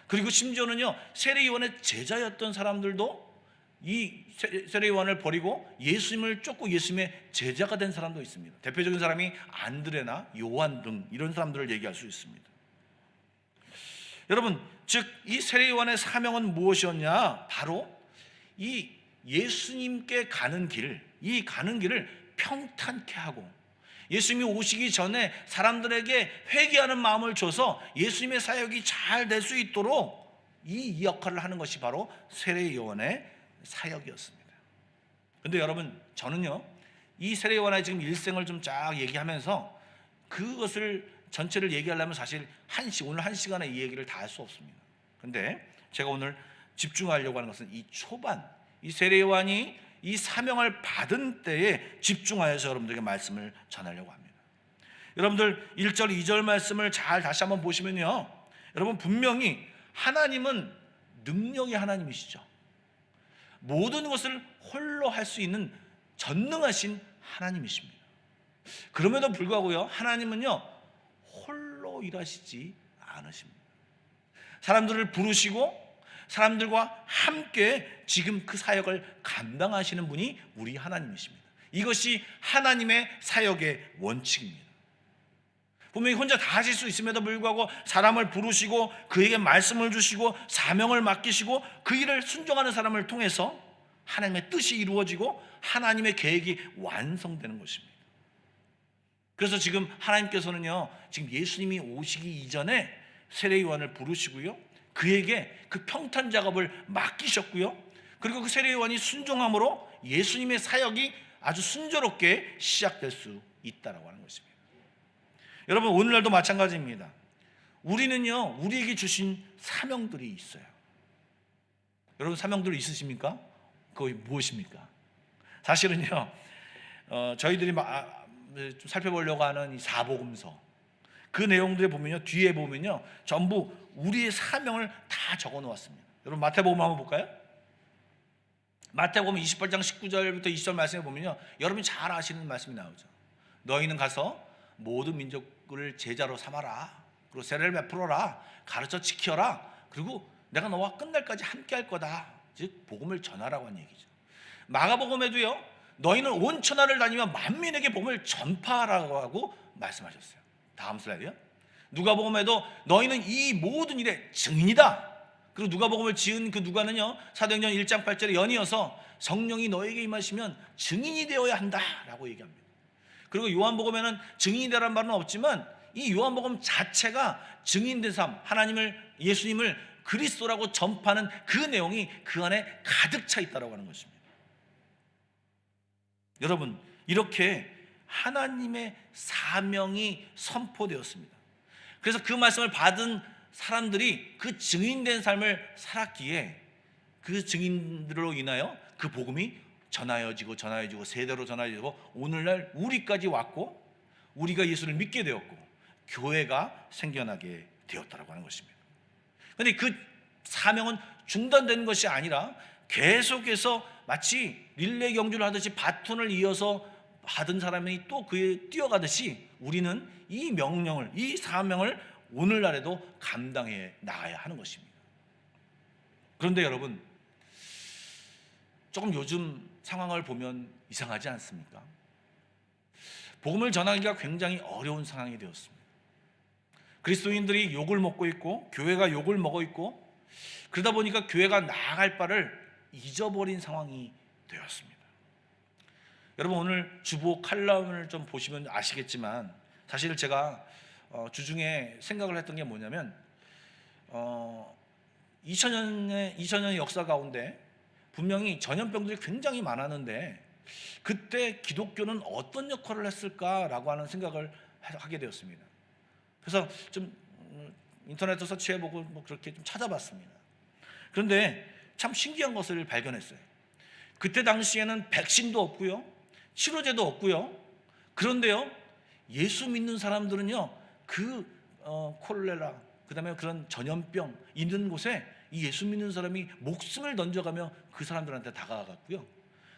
[SPEAKER 1] 그리고 심지어는요, 세례 요한의 제자였던 사람들도 이 세례 요한을 버리고 예수님을 쫓고 예수님의 제자가 된 사람도 있습니다. 대표적인 사람이 안드레나 요한 등 이런 사람들을 얘기할 수 있습니다. 여러분, 즉 이 세례 요한의 사명은 무엇이었냐? 바로 이 예수님께 가는 길, 이 가는 길을 평탄케 하고 예수님이 오시기 전에 사람들에게 회개하는 마음을 줘서 예수님의 사역이 잘 될 수 있도록 이 역할을 하는 것이 바로 세례 요한의 사역이었습니다. 근데 여러분, 저는요, 이 세례 요한의 지금 일생을 좀 쫙 얘기하면서 그것을 전체를 얘기하려면 사실 오늘 한 시간에 이 얘기를 다 할 수 없습니다. 근데 제가 오늘 집중하려고 하는 것은 이 초반, 이 세례 요한이 이 사명을 받은 때에 집중하여서 여러분들에게 말씀을 전하려고 합니다. 여러분들 1절 2절 말씀을 잘 다시 한번 보시면요, 여러분 분명히 하나님은 능력의 하나님이시죠. 모든 것을 홀로 할 수 있는 전능하신 하나님이십니다. 그럼에도 불구하고요, 하나님은요 홀로 일하시지 않으십니다. 사람들을 부르시고 사람들과 함께 지금 그 사역을 감당하시는 분이 우리 하나님이십니다. 이것이 하나님의 사역의 원칙입니다. 분명히 혼자 다 하실 수 있음에도 불구하고 사람을 부르시고 그에게 말씀을 주시고 사명을 맡기시고 그 일을 순종하는 사람을 통해서 하나님의 뜻이 이루어지고 하나님의 계획이 완성되는 것입니다. 그래서 지금 하나님께서는요, 지금 예수님이 오시기 이전에 세례 요한을 부르시고요, 그에게 그 평탄 작업을 맡기셨고요, 그리고 그 세례 요한이 순종함으로 예수님의 사역이 아주 순조롭게 시작될 수 있다라고 하는 것입니다. 여러분, 오늘날도 마찬가지입니다. 우리는요, 우리에게 주신 사명들이 있어요. 여러분, 사명들 있으십니까? 그게 무엇입니까? 사실은요, 저희들이 좀 살펴보려고 하는 이 사복음서, 그 내용들에 보면요, 뒤에 보면요, 전부 우리의 사명을 다 적어 놓았습니다. 여러분, 마태복음 한번 볼까요? 마태복음 28장 19절부터 20절 말씀에 보면요, 여러분이 잘 아시는 말씀이 나오죠. 너희는 가서 모든 민족을 제자로 삼아라. 그리고 세례를 베풀어라. 가르쳐 지켜라. 그리고 내가 너와 끝날까지 함께 할 거다. 즉 복음을 전하라고 하는 얘기죠. 마가복음에도요, 너희는 온 천하를 다니며 만민에게 복음을 전파하라고 하고 말씀하셨어요. 다음 슬라이드요. 누가복음에도 너희는 이 모든 일의 증인이다. 그리고 누가복음을 지은 그 누가는요, 사도행전 1장 8절에 연이어서 성령이 너에게 임하시면 증인이 되어야 한다라고 얘기합니다. 그리고 요한복음에는 증인이 되라는 말은 없지만 이 요한복음 자체가 증인된 삶, 하나님을, 예수님을 그리스도라고 전파하는 그 내용이 그 안에 가득 차 있다고 하는 것입니다. 여러분, 이렇게 하나님의 사명이 선포되었습니다. 그래서 그 말씀을 받은 사람들이 그 증인된 삶을 살았기에 그 증인들로 인하여 그 복음이 전하여지고 세대로 전하여지고 오늘날 우리까지 왔고 우리가 예수를 믿게 되었고 교회가 생겨나게 되었다고 하는 것입니다. 그런데 그 사명은 중단된 것이 아니라 계속해서 마치 릴레이 경주를 하듯이 바톤을 이어서 받은 사람이 또 그에 뛰어가듯이 우리는 이 명령을, 이 사명을 오늘날에도 감당해 나가야 하는 것입니다. 그런데 여러분, 조금 요즘 상황을 보면 이상하지 않습니까? 복음을 전하기가 굉장히 어려운 상황이 되었습니다. 그리스도인들이 욕을 먹고 있고 교회가 욕을 먹어 있고 그러다 보니까 교회가 나아갈 바를 잊어버린 상황이 되었습니다. 여러분, 오늘 주보 칼럼을 좀 보시면 아시겠지만 사실 제가 주중에 생각을 했던 게 뭐냐면 2000년의 역사 가운데 분명히 전염병들이 굉장히 많았는데 그때 기독교는 어떤 역할을 했을까라고 하는 생각을 하게 되었습니다. 그래서 좀 인터넷도 서치해보고 뭐 그렇게 좀 찾아봤습니다. 그런데 참 신기한 것을 발견했어요. 그때 당시에는 백신도 없고요, 치료제도 없고요. 그런데요, 예수 믿는 사람들은요, 그 콜레라, 그 다음에 그런 전염병 있는 곳에 이 예수 믿는 사람이 목숨을 던져가며 그 사람들한테 다가갔고요.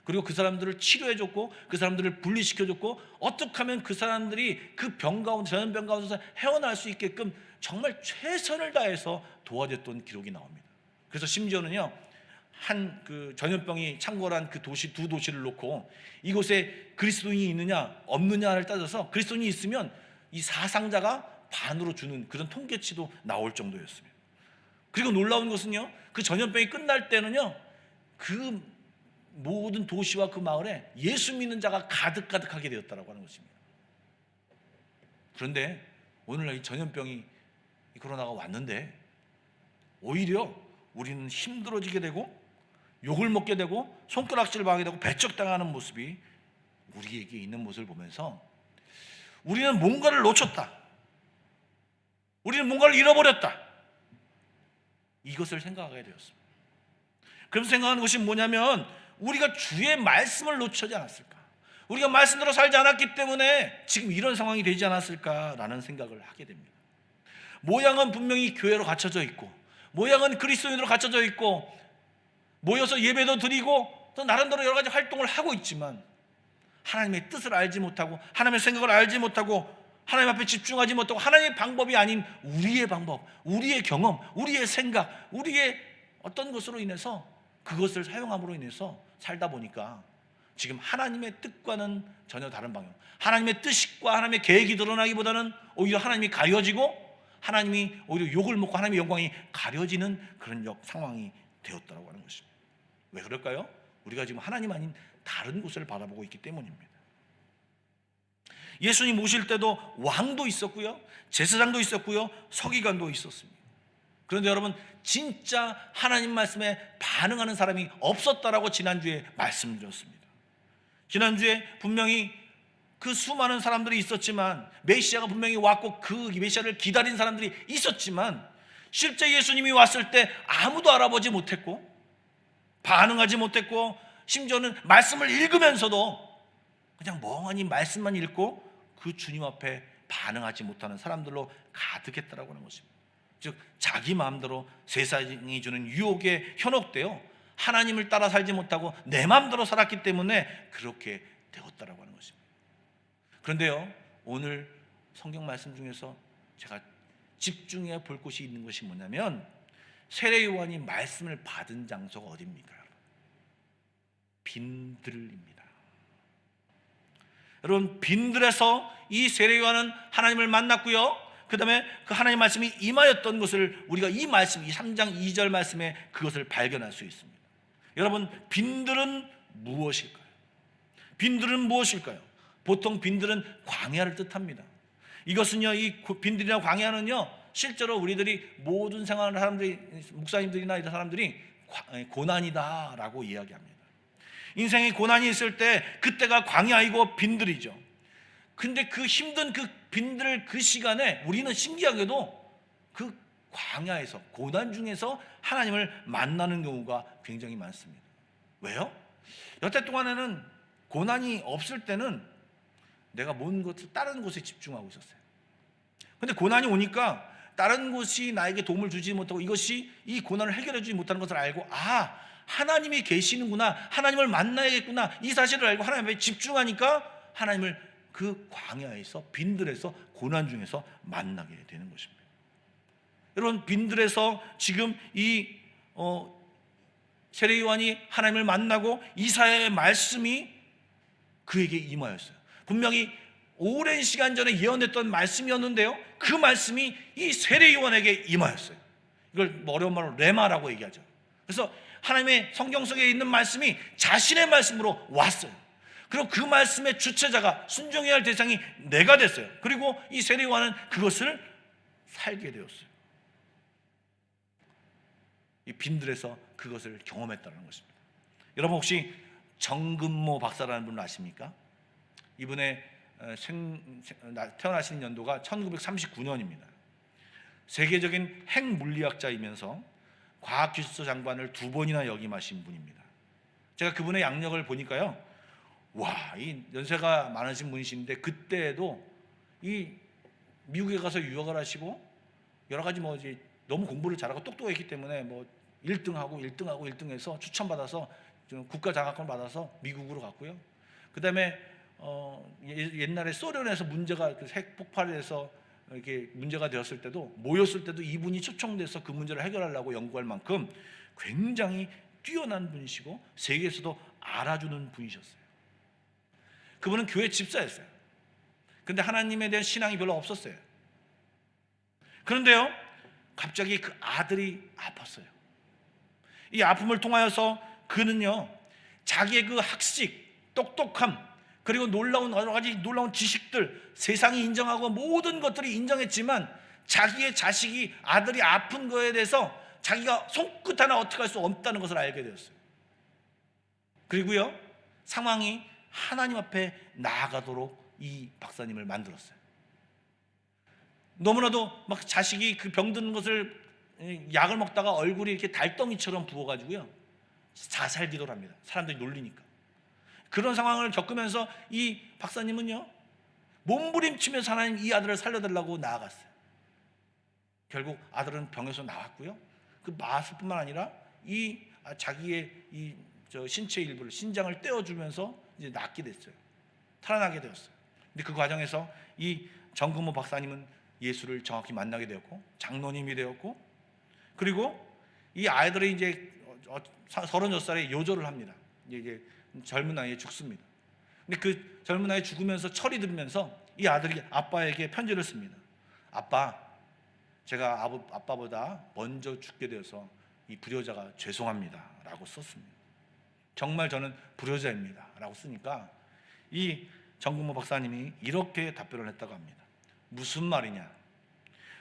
[SPEAKER 1] 그리고 그 사람들을 치료해줬고 그 사람들을 분리시켜줬고 어떻게 하면 그 사람들이 그 병 가운데, 전염병 가운데서 헤어날 수 있게끔 정말 최선을 다해서 도와줬던 기록이 나옵니다. 그래서 심지어는요, 한 그 전염병이 창궐한 그 도시, 두 도시를 놓고 이곳에 그리스도인이 있느냐 없느냐를 따져서 그리스도인이 있으면 이 사상자가 반으로 주는 그런 통계치도 나올 정도였습니다. 그리고 놀라운 것은요, 그 전염병이 끝날 때는요, 그 모든 도시와 그 마을에 예수 믿는 자가 가득가득하게 되었다라고 하는 것입니다. 그런데 오늘날 이 전염병이, 이 코로나가 왔는데 오히려 우리는 힘들어지게 되고 욕을 먹게 되고 손가락질 당하게 되고 배척당하는 모습이 우리에게 있는 모습을 보면서 우리는 뭔가를 놓쳤다, 우리는 뭔가를 잃어버렸다, 이것을 생각하게 되었습니다. 그럼 생각하는 것이 뭐냐면 우리가 주의 말씀을 놓치지 않았을까, 우리가 말씀대로 살지 않았기 때문에 지금 이런 상황이 되지 않았을까라는 생각을 하게 됩니다. 모양은 분명히 교회로 갖춰져 있고, 모양은 그리스도인으로 갖춰져 있고, 모여서 예배도 드리고 또 나름대로 여러 가지 활동을 하고 있지만 하나님의 뜻을 알지 못하고 하나님의 생각을 알지 못하고 하나님 앞에 집중하지 못하고 하나님의 방법이 아닌 우리의 방법, 우리의 경험, 우리의 생각, 우리의 어떤 것으로 인해서 그것을 사용함으로 인해서 살다 보니까 지금 하나님의 뜻과는 전혀 다른 방향, 하나님의 뜻과 하나님의 계획이 드러나기보다는 오히려 하나님이 가려지고 하나님이 오히려 욕을 먹고 하나님의 영광이 가려지는 그런 상황이 되었다고 하는 것입니다. 왜 그럴까요? 우리가 지금 하나님 아닌 다른 곳을 바라보고 있기 때문입니다. 예수님 오실 때도 왕도 있었고요, 제사장도 있었고요, 서기관도 있었습니다. 그런데 여러분, 진짜 하나님 말씀에 반응하는 사람이 없었다라고 지난주에 말씀드렸습니다. 지난주에 분명히 그 수많은 사람들이 있었지만, 메시아가 분명히 왔고 그 메시아를 기다린 사람들이 있었지만 실제 예수님이 왔을 때 아무도 알아보지 못했고 반응하지 못했고, 심지어는 말씀을 읽으면서도 그냥 멍하니 말씀만 읽고 그 주님 앞에 반응하지 못하는 사람들로 가득했다라고 하는 것입니다. 즉 자기 마음대로 세상이 주는 유혹에 현혹되어 하나님을 따라 살지 못하고 내 마음대로 살았기 때문에 그렇게 되었다라고 하는 것입니다. 그런데요, 오늘 성경 말씀 중에서 제가 집중해 볼 곳이 있는 것이 뭐냐면, 세례 요한이 말씀을 받은 장소가 어디입니까? 빈들입니다. 여러분, 빈들에서 이 세례 요한은 하나님을 만났고요, 그 다음에 그 하나님 말씀이 임하였던 것을 우리가 이 말씀, 이 3장 2절 말씀에 그것을 발견할 수 있습니다. 여러분, 빈들은 무엇일까요? 빈들은 무엇일까요? 보통 빈들은 광야를 뜻합니다. 이것은요, 이 빈들이나 광야는요, 실제로 우리들이 모든 생활을 하는 사람들이, 목사님들이나 이런 사람들이 고난이다라고 이야기합니다. 인생에 고난이 있을 때 그때가 광야이고 빈들이죠. 근데 그 힘든 그 빈들 그 시간에 우리는 신기하게도 그 광야에서, 고난 중에서 하나님을 만나는 경우가 굉장히 많습니다. 왜요? 여태 동안에는 고난이 없을 때는 내가 뭔 것을 다른 곳에 집중하고 있었어요. 근데 고난이 오니까 다른 곳이 나에게 도움을 주지 못하고 이것이 이 고난을 해결해 주지 못하는 것을 알고, 아, 하나님이 계시는구나, 하나님을 만나야겠구나, 이 사실을 알고 하나님 앞에 집중하니까 하나님을 그 광야에서, 빈들에서, 고난 중에서 만나게 되는 것입니다. 여러분, 빈들에서 지금 이 세례 요한이 하나님을 만나고 이사야의 말씀이 그에게 임하였어요. 분명히 오랜 시간 전에 예언했던 말씀이었는데요, 그 말씀이 이 세례 요한에게 임하였어요. 이걸 어려운 말로 레마라고 얘기하죠. 그래서 하나님의 성경 속에 있는 말씀이 자신의 말씀으로 왔어요. 그리고 그 말씀의 주체자가, 순종해야 할 대상이 내가 됐어요. 그리고 이 세례 요한은 그것을 살게 되었어요. 이 빈들에서 그것을 경험했다는 것입니다. 여러분, 혹시 정금모 박사라는 분을 아십니까? 이분의 태어나신 연도가 1939년입니다. 세계적인 핵물리학자이면서 과학기술소 장관을 2번이나 역임하신 분입니다. 제가 그분의 양력을 보니까요, 와, 이 연세가 많으신 분이신데 그때에도 이 미국에 가서 유학을 하시고 여러 가지 뭐 이제 너무 공부를 잘하고 똑똑했기 때문에 뭐 1등하고 1등해서 추천받아서 좀 국가 장학금을 받아서 미국으로 갔고요. 그 다음에 옛날에 소련에서 문제가 핵 폭발해서 이렇게 문제가 되었을 때도 모였을 때도 이분이 초청돼서 그 문제를 해결하려고 연구할 만큼 굉장히 뛰어난 분이시고 세계에서도 알아주는 분이셨어요. 그분은 교회 집사였어요. 그런데 하나님에 대한 신앙이 별로 없었어요. 그런데요, 갑자기 그 아들이 아팠어요. 이 아픔을 통하여서 그는요, 자기의 그 학식, 똑똑함, 그리고 여러 가지 놀라운 지식들, 세상이 인정하고 모든 것들이 인정했지만 자기의 자식이, 아들이 아픈 거에 대해서 자기가 손끝 하나 어떻게 할 수 없다는 것을 알게 되었어요. 그리고요, 상황이 하나님 앞에 나아가도록 이 박사님을 만들었어요. 너무나도 막 자식이 그 병든 것을 약을 먹다가 얼굴이 이렇게 달덩이처럼 부어가지고요, 자살 기도를 합니다. 사람들이 놀리니까. 그런 상황을 겪으면서 이 박사님은요, 몸부림치면서 하나님 이 아들을 살려달라고 나아갔어요. 결국 아들은 병에서 나왔고요, 그 마술뿐만 아니라 이 자기의 신체 일부를, 신장을 떼어주면서 이제 낫게 됐어요. 살아나게 되었어요. 근데 그 과정에서 이 정근모 박사님은 예수를 정확히 만나게 되었고 장로님이 되었고, 그리고 이 아이들이 이제 36살에 요절을 합니다. 이제 젊은 나이에 죽습니다. 근데 그 젊은 나이에 죽으면서 철이 들면서 이 아들이 아빠에게 편지를 씁니다. 아빠, 제가 아빠보다 먼저 죽게 되어서 이 불효자가 죄송합니다 라고 썼습니다. 정말 저는 불효자입니다 라고 쓰니까 이 정근모 박사님이 이렇게 답변을 했다고 합니다. 무슨 말이냐?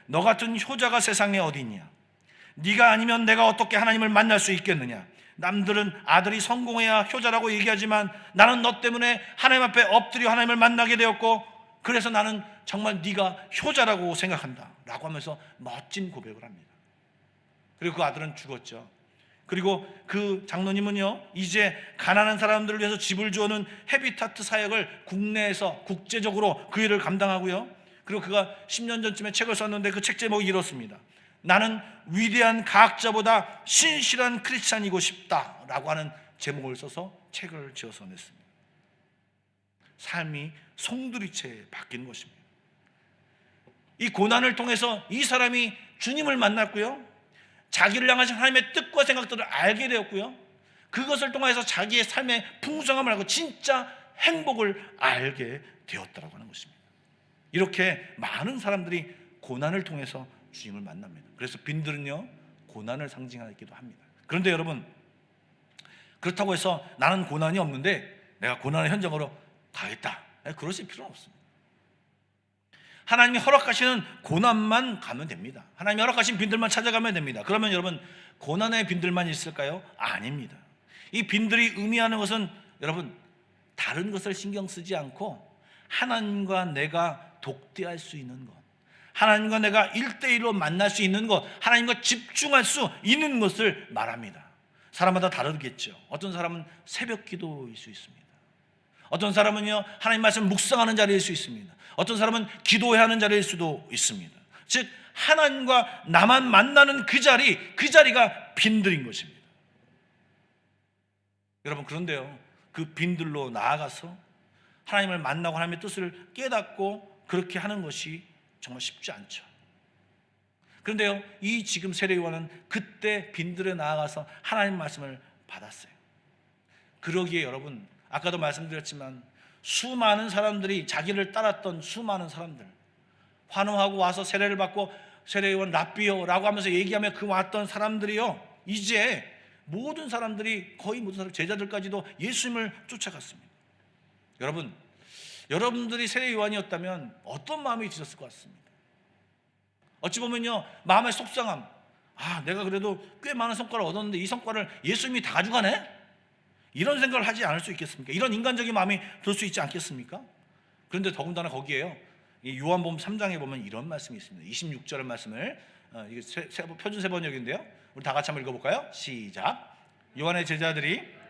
[SPEAKER 1] 너 같은 효자가 세상에 어디 있냐? 네가 아니면 내가 어떻게 하나님을 만날 수 있겠느냐? 남들은 아들이 성공해야 효자라고 얘기하지만 나는 너 때문에 하나님 앞에 엎드려 하나님을 만나게 되었고, 그래서 나는 정말 네가 효자라고 생각한다 라고 하면서 멋진 고백을 합니다. 그리고 그 아들은 죽었죠. 그리고 그 장로님은요, 이제 가난한 사람들을 위해서 집을 주어는 헤비타트 사역을 국내에서 국제적으로 그 일을 감당하고요, 그리고 그가 10년 전쯤에 책을 썼는데 그 책 제목이 이렇습니다. 나는 위대한 과학자보다 신실한 크리스찬이고 싶다라고 하는 제목을 써서 책을 지어서 냈습니다. 삶이 송두리째 바뀌는 것입니다. 이 고난을 통해서 이 사람이 주님을 만났고요, 자기를 향하신 하나님의 뜻과 생각들을 알게 되었고요, 그것을 통해서 자기의 삶의 풍성함을 알고 진짜 행복을 알게 되었다고 하는 것입니다. 이렇게 많은 사람들이 고난을 통해서 주님을 만납니다. 그래서 빈들은요, 고난을 상징하기도 합니다. 그런데 여러분, 그렇다고 해서 나는 고난이 없는데 내가 고난의 현장으로 가겠다, 그러실 필요는 없습니다. 하나님이 허락하시는 고난만 가면 됩니다. 하나님이 허락하신 빈들만 찾아가면 됩니다. 그러면 여러분, 고난의 빈들만 있을까요? 아닙니다. 이 빈들이 의미하는 것은 여러분, 다른 것을 신경 쓰지 않고 하나님과 내가 독대할 수 있는 것, 하나님과 내가 1대1로 만날 수 있는 것, 하나님과 집중할 수 있는 것을 말합니다. 사람마다 다르겠죠. 어떤 사람은 새벽 기도일 수 있습니다. 어떤 사람은요, 하나님 말씀 묵상하는 자리일 수 있습니다. 어떤 사람은 기도해야 하는 자리일 수도 있습니다. 즉 하나님과 나만 만나는 그 자리가 빈들인 것입니다. 여러분, 그런데요, 그 빈들로 나아가서 하나님을 만나고 하나님의 뜻을 깨닫고 그렇게 하는 것이 정말 쉽지 않죠. 그런데요, 이 지금 세례요한은 그때 빈들에 나아가서 하나님 말씀을 받았어요. 그러기에 여러분, 아까도 말씀드렸지만 수많은 사람들이, 자기를 따랐던 수많은 사람들, 환호하고 와서 세례를 받고 세례요한 랍비요라고 하면서 얘기하며 그 왔던 사람들이요, 이제 모든 사람들이, 거의 모든 사람, 제자들까지도 예수님을 쫓아갔습니다. 여러분, 여러분들이 세례요한이었다면 어떤 마음이 드셨을 것 같습니다. 어찌 보면요, 마음의 속상함, 내가 그래도 꽤 많은 성과를 얻었는데 이 성과를 예수님이 다 가져가네? 이런 생각을 하지 않을 수 있겠습니까? 이런 인간적인 마음이 들 수 있지 않겠습니까? 그런데 더군다나 거기에요, 이 요한복음 3장에 보면 이런 말씀이 있습니다. 26절의 말씀을, 이게 표준 세번역인데요, 우리 다 같이 한번 읽어볼까요? 시작. 요한의 제자들이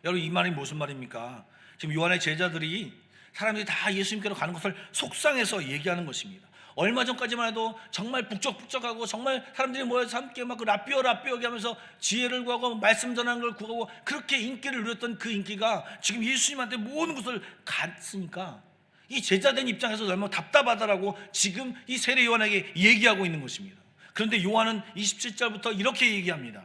[SPEAKER 1] 여러분, 이 말이 무슨 말입니까? 지금 요한의 제자들이 사람들이 다 예수님께로 가는 것을 속상해서 얘기하는 것입니다. 얼마 전까지만 해도 정말 북적북적하고 정말 사람들이 모여서 함께 막 그 라삐오 하면서 지혜를 구하고 말씀 전하는 걸 구하고 그렇게 인기를 누렸던 그 인기가 지금 예수님한테 모든 것을 갔으니까 이 제자된 입장에서 얼마나 답답하다라고 지금 이 세례 요한에게 얘기하고 있는 것입니다. 그런데 요한은 27절부터 이렇게 얘기합니다.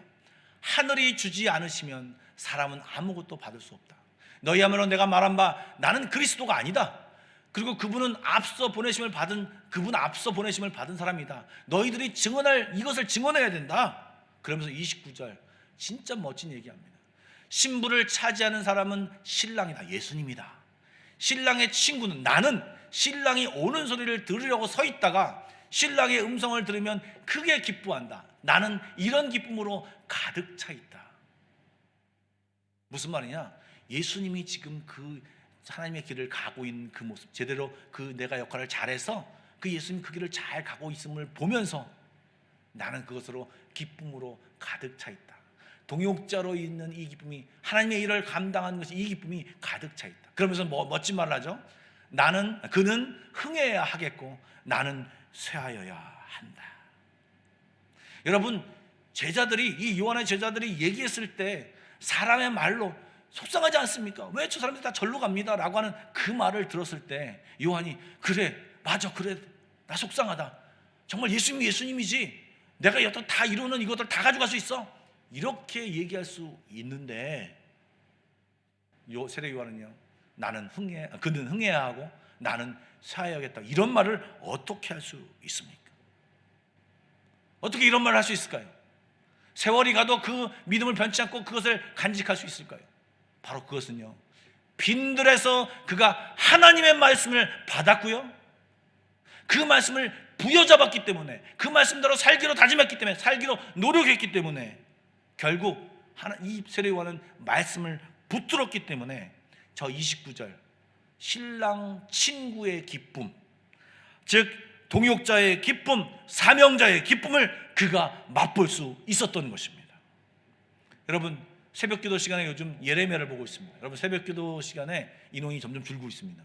[SPEAKER 1] 하늘이 주지 않으시면 사람은 아무것도 받을 수 없다. 너희야말로 내가 말한 바 나는 그리스도가 아니다. 그리고 그분 앞서 보내심을 받은 사람이다. 너희들이 이것을 증언해야 된다. 그러면서 29절 진짜 멋진 얘기합니다. 신부를 차지하는 사람은 신랑이다. 예수님이다. 신랑의 친구는 나는 신랑이 오는 소리를 들으려고 서 있다가 신랑의 음성을 들으면 크게 기뻐한다. 나는 이런 기쁨으로 가득 차 있다. 무슨 말이냐? 예수님이 지금 그 하나님의 길을 가고 있는 그 모습, 제대로 그 내가 역할을 잘해서 그 예수님 그 길을 잘 가고 있음을 보면서 나는 그것으로 기쁨으로 가득 차 있다. 동역자로 있는 이 기쁨이, 하나님의 일을 감당하는 것이, 이 기쁨이 가득 차 있다. 그러면서 멋진 말을 하죠. 그는 흥해야 하겠고 나는 쇠하여야 한다. 여러분, 이 요한의 제자들이 얘기했을 때 사람의 말로 속상하지 않습니까? 왜 저 사람들이 다 절로 갑니다 라고 하는 그 말을 들었을 때 요한이 그래 나 속상하다. 정말 예수님이 예수님이지 내가 여태 다 이루는 이것들 다 가져갈 수 있어, 이렇게 얘기할 수 있는데 세례 요한은요, 그는 흥해야 하고 나는 쇠하여야겠다, 이런 말을 어떻게 할 수 있습니까? 어떻게 이런 말을 할 수 있을까요? 세월이 가도 그 믿음을 변치 않고 그것을 간직할 수 있을까요? 바로 그것은요, 빈들에서 그가 하나님의 말씀을 받았고요, 그 말씀을 부여잡았기 때문에, 그 말씀대로 살기로 다짐했기 때문에, 살기로 노력했기 때문에 결국 이 세례 요한은 말씀을 붙들었기 때문에 저 29절 신랑 친구의 기쁨, 즉 동역자의 기쁨, 사명자의 기쁨을 그가 맛볼 수 있었던 것입니다. 여러분, 새벽기도 시간에 요즘 예레미야를 보고 있습니다. 여러분, 새벽기도 시간에 인원이 점점 줄고 있습니다.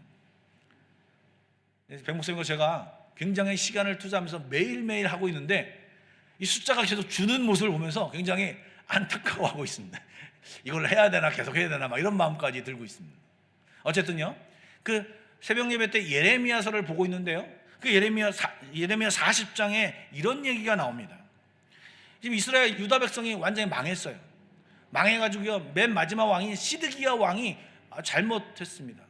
[SPEAKER 1] 백 목사님과 제가 굉장히 시간을 투자하면서 매일매일 하고 있는데 이 숫자가 계속 주는 모습을 보면서 굉장히 안타까워하고 있습니다. 이걸 해야 되나, 계속 해야 되나, 막 이런 마음까지 들고 있습니다. 어쨌든요, 그 새벽 예배 때 예레미야서를 보고 있는데요, 그 예레미야 40장에 이런 얘기가 나옵니다. 지금 이스라엘 유다 백성이 완전히 망했어요. 망해가지고요, 맨 마지막 왕인 시드기야 왕이 잘못했습니다.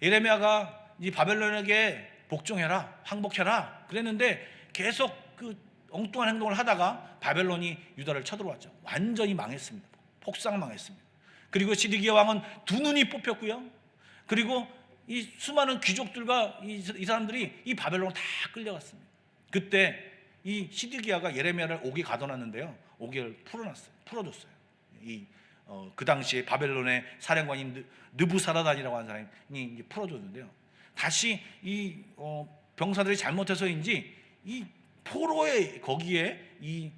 [SPEAKER 1] 예레미야가 이 바벨론에게 복종해라, 항복해라 그랬는데 계속 그 엉뚱한 행동을 하다가 바벨론이 유다를 쳐들어왔죠. 완전히 망했습니다. 폭삭 망했습니다. 그리고 시드기야 왕은 두 눈이 뽑혔고요, 그리고 이 수많은 귀족들과 이 사람들이 이 바벨론을 다 끌려갔습니다. 그때 이 시드기야가 예레미야를 옥에 가둬놨는데요, 옥을 풀어줬어요. 그 당시에 바벨론의 사령관인 느부사라단이라고 하는 사람이 풀어줬는데요, 다시 이 병사들이 잘못해서인지 이 포로의 거기에 이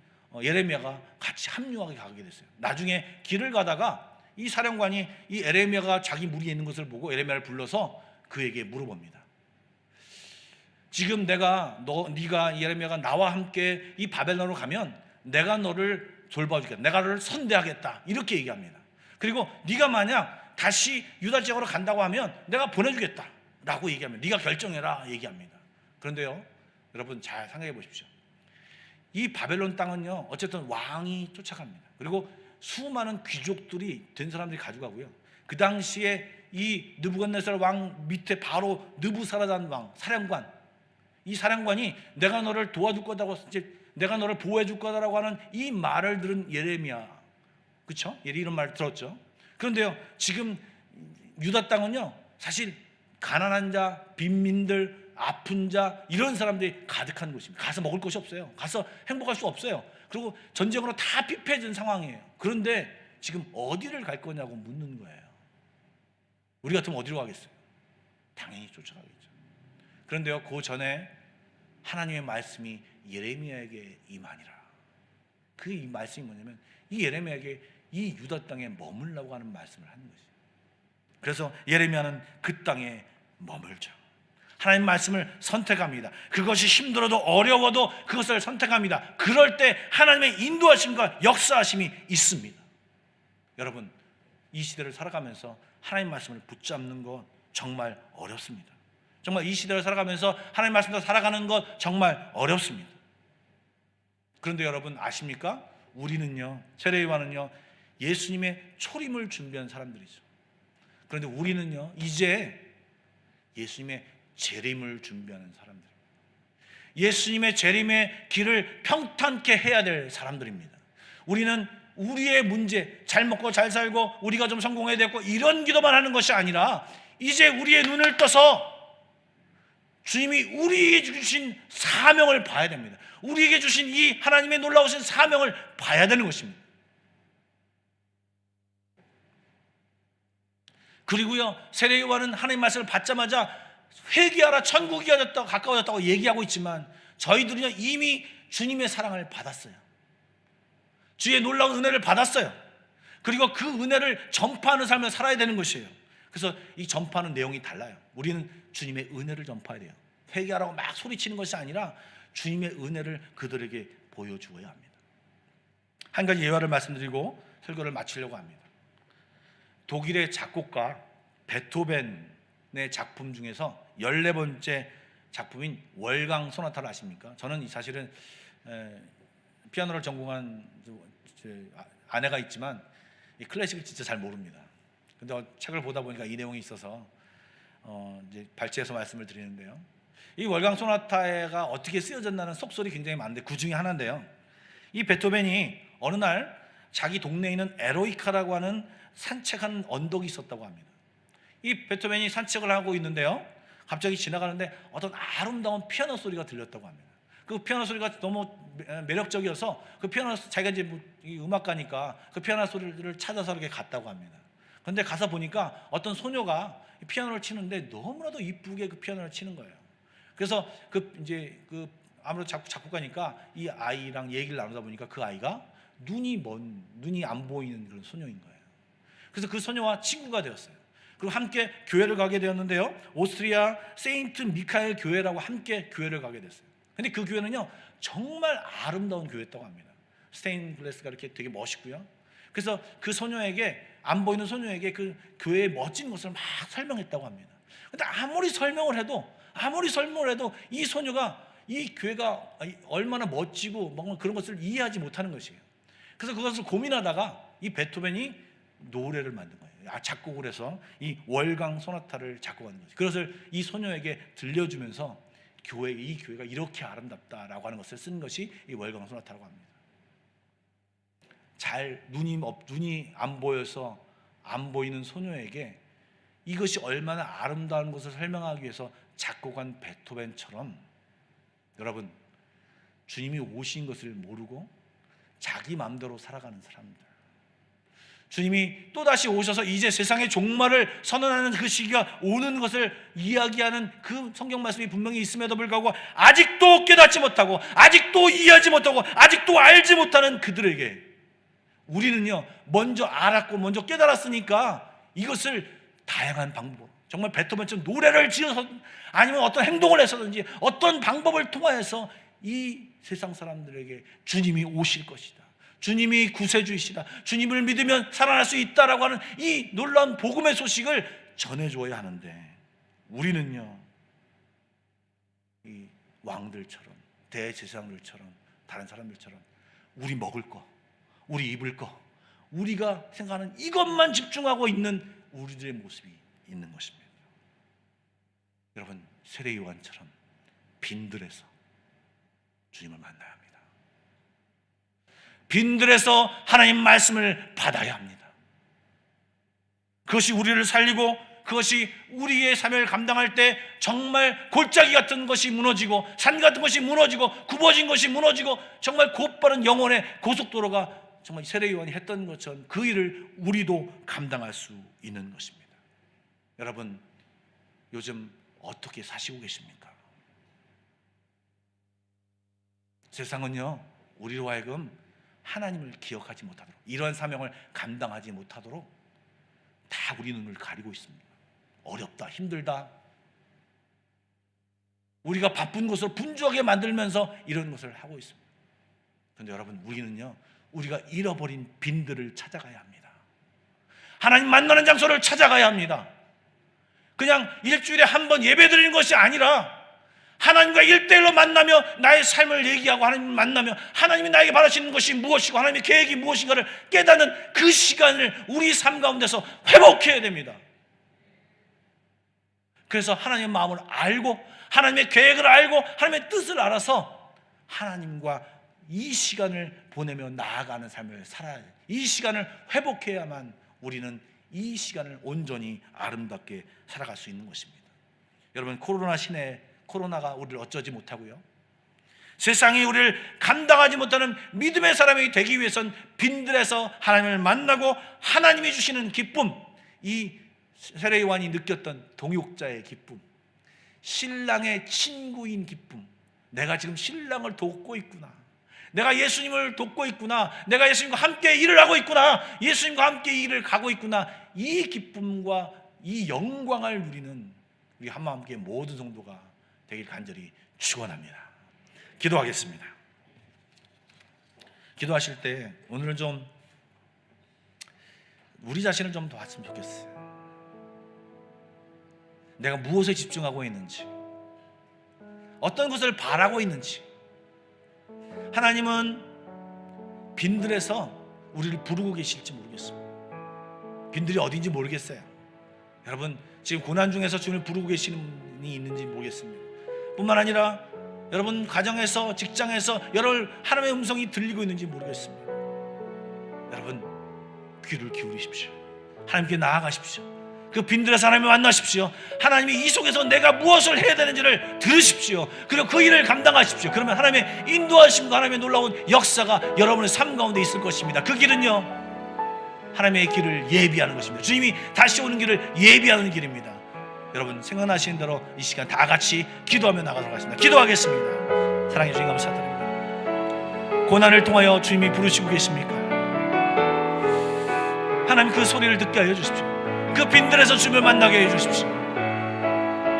[SPEAKER 1] 예레미야가 같이 합류하게 가게 됐어요. 나중에 길을 가다가 이 사령관이 이 예레미야가 자기 무리에 있는 것을 보고 예레미야를 불러서 그에게 물어봅니다. 지금 네가 예레미야가 나와 함께 이 바벨론으로 가면 내가 너를 돌봐주겠다, 내가 너를 선대하겠다, 이렇게 얘기합니다. 그리고 네가 만약 다시 유다 지역으로 간다고 하면 내가 보내주겠다 라고 얘기합니다. 네가 결정해라 얘기합니다. 그런데요, 여러분 잘 생각해 보십시오. 이 바벨론 땅은요, 어쨌든 왕이 쫓아갑니다. 그리고 수많은 귀족들이 된 사람들이 가져가고요, 그 당시에 이 느부갓네살 왕 밑에 바로 느부사라단 왕 사령관, 이 사령관이 내가 너를 도와줄 거다고, 내가 너를 보호해 줄 거다라고 하는 이 말을 들은 예레미야, 그렇죠? 이런 말 들었죠. 그런데요, 지금 유다 땅은요, 사실 가난한 자, 빈민들, 아픈 자, 이런 사람들이 가득한 곳입니다. 가서 먹을 것이 없어요. 가서 행복할 수 없어요. 그리고 전쟁으로 다 피폐해진 상황이에요. 그런데 지금 어디를 갈 거냐고 묻는 거예요. 우리 같으면 어디로 가겠어요? 당연히 쫓아가겠죠. 그런데요, 그 전에 하나님의 말씀이 예레미야에게 임하니라. 그 이 말씀이 뭐냐면 이 예레미야에게 이 유다 땅에 머물라고 하는 말씀을 하는 것이에요. 그래서 예레미야는 그 땅에 머물죠. 하나님 말씀을 선택합니다. 그것이 힘들어도 어려워도 그것을 선택합니다. 그럴 때 하나님의 인도하심과 역사하심이 있습니다. 여러분, 이 시대를 살아가면서 하나님 말씀을 붙잡는 것 정말 어렵습니다. 정말 이 시대를 살아가면서 하나님 말씀대로 살아가는 것 정말 어렵습니다. 그런데 여러분 아십니까? 우리는요, 세례요한은요, 예수님의 초림을 준비한 사람들이죠. 그런데 우리는요, 이제 예수님의 재림을 준비하는 사람들입니다. 예수님의 재림의 길을 평탄케 해야 될 사람들입니다. 우리는 우리의 문제, 잘 먹고 잘 살고 우리가 좀 성공해야 되고 이런 기도만 하는 것이 아니라 이제 우리의 눈을 떠서 주님이 우리에게 주신 사명을 봐야 됩니다. 우리에게 주신 이 하나님의 놀라우신 사명을 봐야 되는 것입니다. 그리고요, 세례요한은 하나님 말씀을 받자마자 회개하라, 천국이 가까워졌다고 얘기하고 있지만 저희들은요, 이미 주님의 사랑을 받았어요. 주의 놀라운 은혜를 받았어요. 그리고 그 은혜를 전파하는 삶을 살아야 되는 것이에요. 그래서 이 전파하는 내용이 달라요. 우리는 주님의 은혜를 전파해야 돼요. 회개하라고 막 소리치는 것이 아니라 주님의 은혜를 그들에게 보여주어야 합니다. 한 가지 예화를 말씀드리고 설교를 마치려고 합니다. 독일의 작곡가 베토벤의 작품 중에서 14번째 작품인 월강 소나타를 아십니까? 저는 사실은 피아노를 전공한 아내가 있지만 이 클래식을 진짜 잘 모릅니다. 근데 책을 보다 보니까 이 내용이 있어서 이제 발췌해서 말씀을 드리는데요. 이 월강 소나타가 어떻게 쓰여졌나는 속설이 굉장히 많은데 그 중에 하나인데요. 이 베토벤이 어느 날 자기 동네에 있는 에로이카라고 하는 산책하는 언덕이 있었다고 합니다. 이 베토벤이 산책을 하고 있는데요, 갑자기 지나가는데 어떤 아름다운 피아노 소리가 들렸다고 합니다. 그 피아노 소리가 너무 매력적이어서 그 피아노, 자기가 이제 음악가니까 그 피아노 소리를 찾아서 이렇게 갔다고 합니다. 그런데 가서 보니까 어떤 소녀가 피아노를 치는데 너무나도 이쁘게 그 피아노를 치는 거예요. 그래서 아무래도 작곡가니까 이 아이랑 얘기를 나누다 보니까 그 아이가 눈이 안 보이는 그런 소녀인 거예요. 그래서 그 소녀와 친구가 되었어요. 그리고 함께 교회를 가게 되었는데요, 오스트리아 세인트 미카엘 교회라고 함께 교회를 가게 됐어요. 근데 그 교회는요, 정말 아름다운 교회였다고 합니다. 스테인글라스가 이렇게 되게 멋있고요. 그래서 그 소녀에게, 안 보이는 소녀에게 그 교회의 멋진 것을 막 설명했다고 합니다. 근데 아무리 설명을 해도 이 소녀가 이 교회가 얼마나 멋지고 뭔가 그런 것을 이해하지 못하는 것이에요. 그래서 그것을 고민하다가 이 베토벤이 노래를 만든 거예요. 작곡을 해서 이 월강 소나타를 작곡하는 거죠. 그것을 이 소녀에게 들려주면서 이 교회가 이렇게 아름답다라고 하는 것을 쓴 것이 이 월강 소나타라고 합니다. 눈이 안 보여서 안 보이는 소녀에게 이것이 얼마나 아름다운 것을 설명하기 위해서 작곡한 베토벤처럼, 여러분, 주님이 오신 것을 모르고 자기 마음대로 살아가는 사람들, 주님이 또다시 오셔서 이제 세상의 종말을 선언하는 그 시기가 오는 것을 이야기하는 그 성경 말씀이 분명히 있음에도 불구하고 아직도 깨닫지 못하고 아직도 이해하지 못하고 아직도 알지 못하는 그들에게 우리는요, 먼저 알았고 먼저 깨달았으니까 이것을 다양한 방법으로, 정말 베토벤처럼 노래를 지어서 아니면 어떤 행동을 해서든지 어떤 방법을 통하여서 이 세상 사람들에게 주님이 오실 것이다, 주님이 구세주이시다, 주님을 믿으면 살아날 수 있다라고 하는 이 놀라운 복음의 소식을 전해줘야 하는데, 우리는요, 이 왕들처럼, 대제사장들처럼, 다른 사람들처럼 우리 먹을 거, 우리 입을 거, 우리가 생각하는 이것만 집중하고 있는 우리들의 모습이 있는 것입니다. 여러분, 세례 요한처럼 빈들에서 주님을 만나야 합니다. 빈들에서 하나님 말씀을 받아야 합니다. 그것이 우리를 살리고 그것이 우리의 사명을 감당할 때 정말 골짜기 같은 것이 무너지고 산 같은 것이 무너지고 굽어진 것이 무너지고 정말 곧바른 영혼의 고속도로가 정말 세례 요한이 했던 것처럼 그 일을 우리도 감당할 수 있는 것입니다. 여러분, 요즘 어떻게 사시고 계십니까? 세상은요, 우리로 하여금 하나님을 기억하지 못하도록, 이러한 사명을 감당하지 못하도록 다 우리 눈을 가리고 있습니다. 어렵다, 힘들다, 우리가 바쁜 것을 분주하게 만들면서 이런 것을 하고 있습니다. 그런데 여러분, 우리는요, 우리가 잃어버린 빈들을 찾아가야 합니다. 하나님 만나는 장소를 찾아가야 합니다. 그냥 일주일에 한 번 예배 드리는 것이 아니라 하나님과 1대1로 만나며 나의 삶을 얘기하고 하나님을 만나며 하나님이 나에게 바라시는 것이 무엇이고 하나님의 계획이 무엇인가를 깨닫는 그 시간을 우리 삶 가운데서 회복해야 됩니다. 그래서 하나님의 마음을 알고 하나님의 계획을 알고 하나님의 뜻을 알아서 하나님과 이 시간을 보내며 나아가는 삶을 살아야 해요. 이 시간을 회복해야만 우리는 이 시간을 온전히 아름답게 살아갈 수 있는 것입니다. 여러분, 코로나 시대에 코로나가 우리를 어쩌지 못하고요, 세상이 우리를 감당하지 못하는 믿음의 사람이 되기 위해선 빈들에서 하나님을 만나고 하나님이 주시는 기쁨, 이 세례 요한이 느꼈던 동역자의 기쁨, 신랑의 친구인 기쁨, 내가 지금 신랑을 돕고 있구나, 내가 예수님을 돕고 있구나, 내가 예수님과 함께 일을 하고 있구나, 예수님과 함께 이 일을 가고 있구나, 이 기쁨과 이 영광을 누리는 우리 한마음교회 모든 성도가 되길 간절히 축원합니다. 기도하겠습니다. 기도하실 때 오늘은 좀 우리 자신을 좀 도왔으면 좋겠어요. 내가 무엇에 집중하고 있는지, 어떤 것을 바라고 있는지. 하나님은 빈들에서 우리를 부르고 계실지 모르겠습니다. 빈들이 어딘지 모르겠어요. 여러분, 지금 고난 중에서 주님을 부르고 계시는 분이 있는지 모르겠습니다. 뿐만 아니라 여러분 가정에서, 직장에서 여러 하나님의 음성이 들리고 있는지 모르겠습니다. 여러분, 귀를 기울이십시오. 하나님께 나아가십시오. 그 빈들에서 하나님을 만나십시오. 하나님이 이 속에서 내가 무엇을 해야 되는지를 들으십시오. 그리고 그 일을 감당하십시오. 그러면 하나님의 인도하심과 하나님의 놀라운 역사가 여러분의 삶 가운데 있을 것입니다. 그 길은요, 하나님의 길을 예비하는 것입니다. 주님이 다시 오는 길을 예비하는 길입니다. 여러분, 생각나시는 대로 이 시간 다 같이 기도하며 나가도록 하겠습니다. 기도하겠습니다. 사랑해 주님 감사드립니다. 고난을 통하여 주님이 부르시고 계십니까? 하나님, 그 소리를 듣게 하여 주십시오. 그 빈들에서 주님을 만나게 해 주십시오.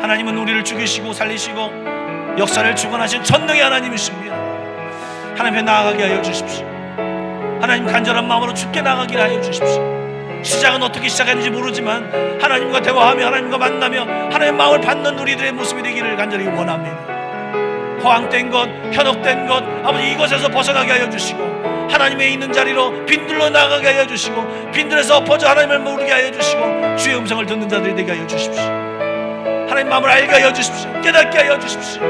[SPEAKER 1] 하나님은 우리를 죽이시고 살리시고 역사를 주관하신 전능의 하나님이십니다. 하나님 앞에 나아가게 하여 주십시오. 하나님, 간절한 마음으로 주께 나아가게 하여 주십시오. 시작은 어떻게 시작했는지 모르지만 하나님과 대화하며 하나님과 만나며 하나님의 마음을 받는 우리들의 모습이 되기를 간절히 원합니다. 허황된 것, 현혹된 것, 아버지, 이것에서 벗어나게 하여 주시고 하나님의 있는 자리로 빈들로 나아가게 하여 주시고 빈들에서 엎어져 하나님을 모르게 하여 주시고 주의 음성을 듣는 자들이 되게 하여 주십시오. 하나님 마음을 알게 하여 주십시오. 깨닫게 하여 주십시오.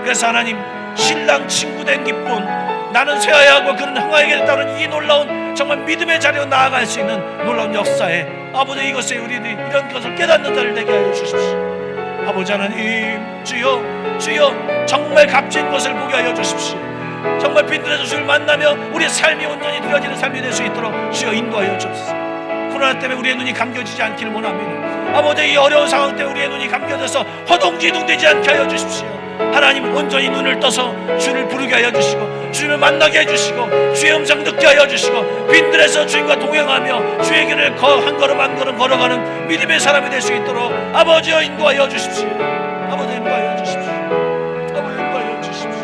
[SPEAKER 1] 그래서 하나님, 신랑 친구 된 기쁨, 나는 쇠하야 하고 그는 흥하게 됐다는 이 놀라운 정말 믿음의 자리로 나아갈 수 있는 놀라운 역사에 아버지, 이것에 우리들이 이런 것을 깨닫는 자를 되게 하여 주십시오. 아버지 하나님, 주여, 주여, 정말 값진 것을 보게 하여 주십시오. 정말 빈들에서 주를 만나며 우리의 삶이 온전히 되어지는 삶이 될 수 있도록 주여 인도하여 주옵소서. 코로나 때문에 우리의 눈이 감겨지지 않기를 원합니다. 아버지, 이 어려운 상황 때문에 우리의 눈이 감겨져서 허둥지둥되지 않게 하여 주십시오. 하나님, 온전히 눈을 떠서 주를 부르게 하여 주시고 주님을 만나게 해주시고 주의 음성 듣게 하여 주시고 빈들에서 주님과 동행하며 주의 길을 한 걸음 한 걸음 걸어가는 믿음의 사람이 될 수 있도록 아버지여 인도하여 주십시오. 아버지, 인도하여 주십시오. 아버지, 인도하여 주십시오.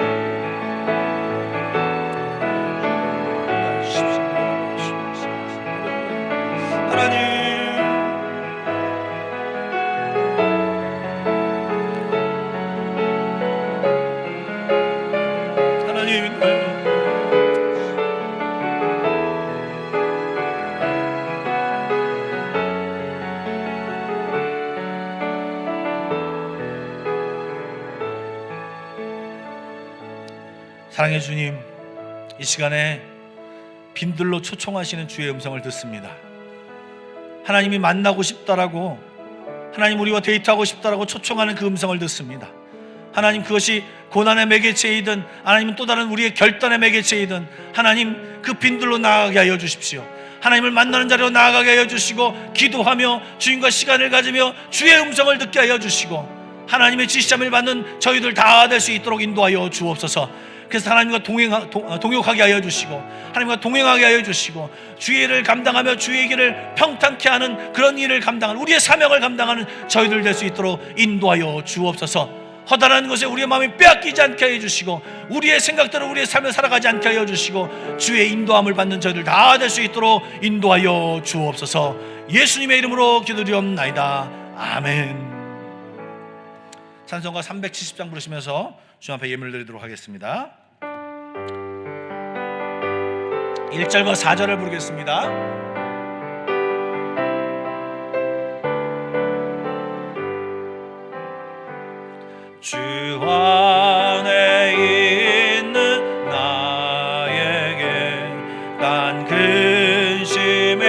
[SPEAKER 1] 하나님, 사랑의 주님, 이 시간에 빈들로 초청하시는 주의 음성을 듣습니다. 하나님이 만나고 싶다라고, 하나님 우리와 데이트하고 싶다라고 초청하는 그 음성을 듣습니다. 하나님, 그것이 고난의 매개체이든 하나님은 또 다른 우리의 결단의 매개체이든 하나님, 그 빈들로 나아가게 하여 주십시오. 하나님을 만나는 자리로 나아가게 하여 주시고 기도하며 주님과 시간을 가지며 주의 음성을 듣게 하여 주시고 하나님의 지시함을 받는 저희들 다 될 수 있도록 인도하여 주옵소서. 그래서 하나님과 동역하게 하여 주시고, 하나님과 동행하게 하여 주시고, 주의 일을 감당하며 주의 길을 평탄케 하는 그런 일을 감당하는, 우리의 사명을 감당하는 저희들 될 수 있도록 인도하여 주옵소서. 허다한 것에 우리의 마음이 빼앗기지 않게 하여 주시고, 우리의 생각대로 우리의 삶을 살아가지 않게 하여 주시고, 주의 인도함을 받는 저희들 다 될 수 있도록 인도하여 주옵소서. 예수님의 이름으로 기도드리옵나이다. 아멘. 찬송가 370장 부르시면서 주님 앞에 예물 드리도록 하겠습니다. 1절과 4절을 부르겠습니다. 주 안에 있는 나에게 난 근심이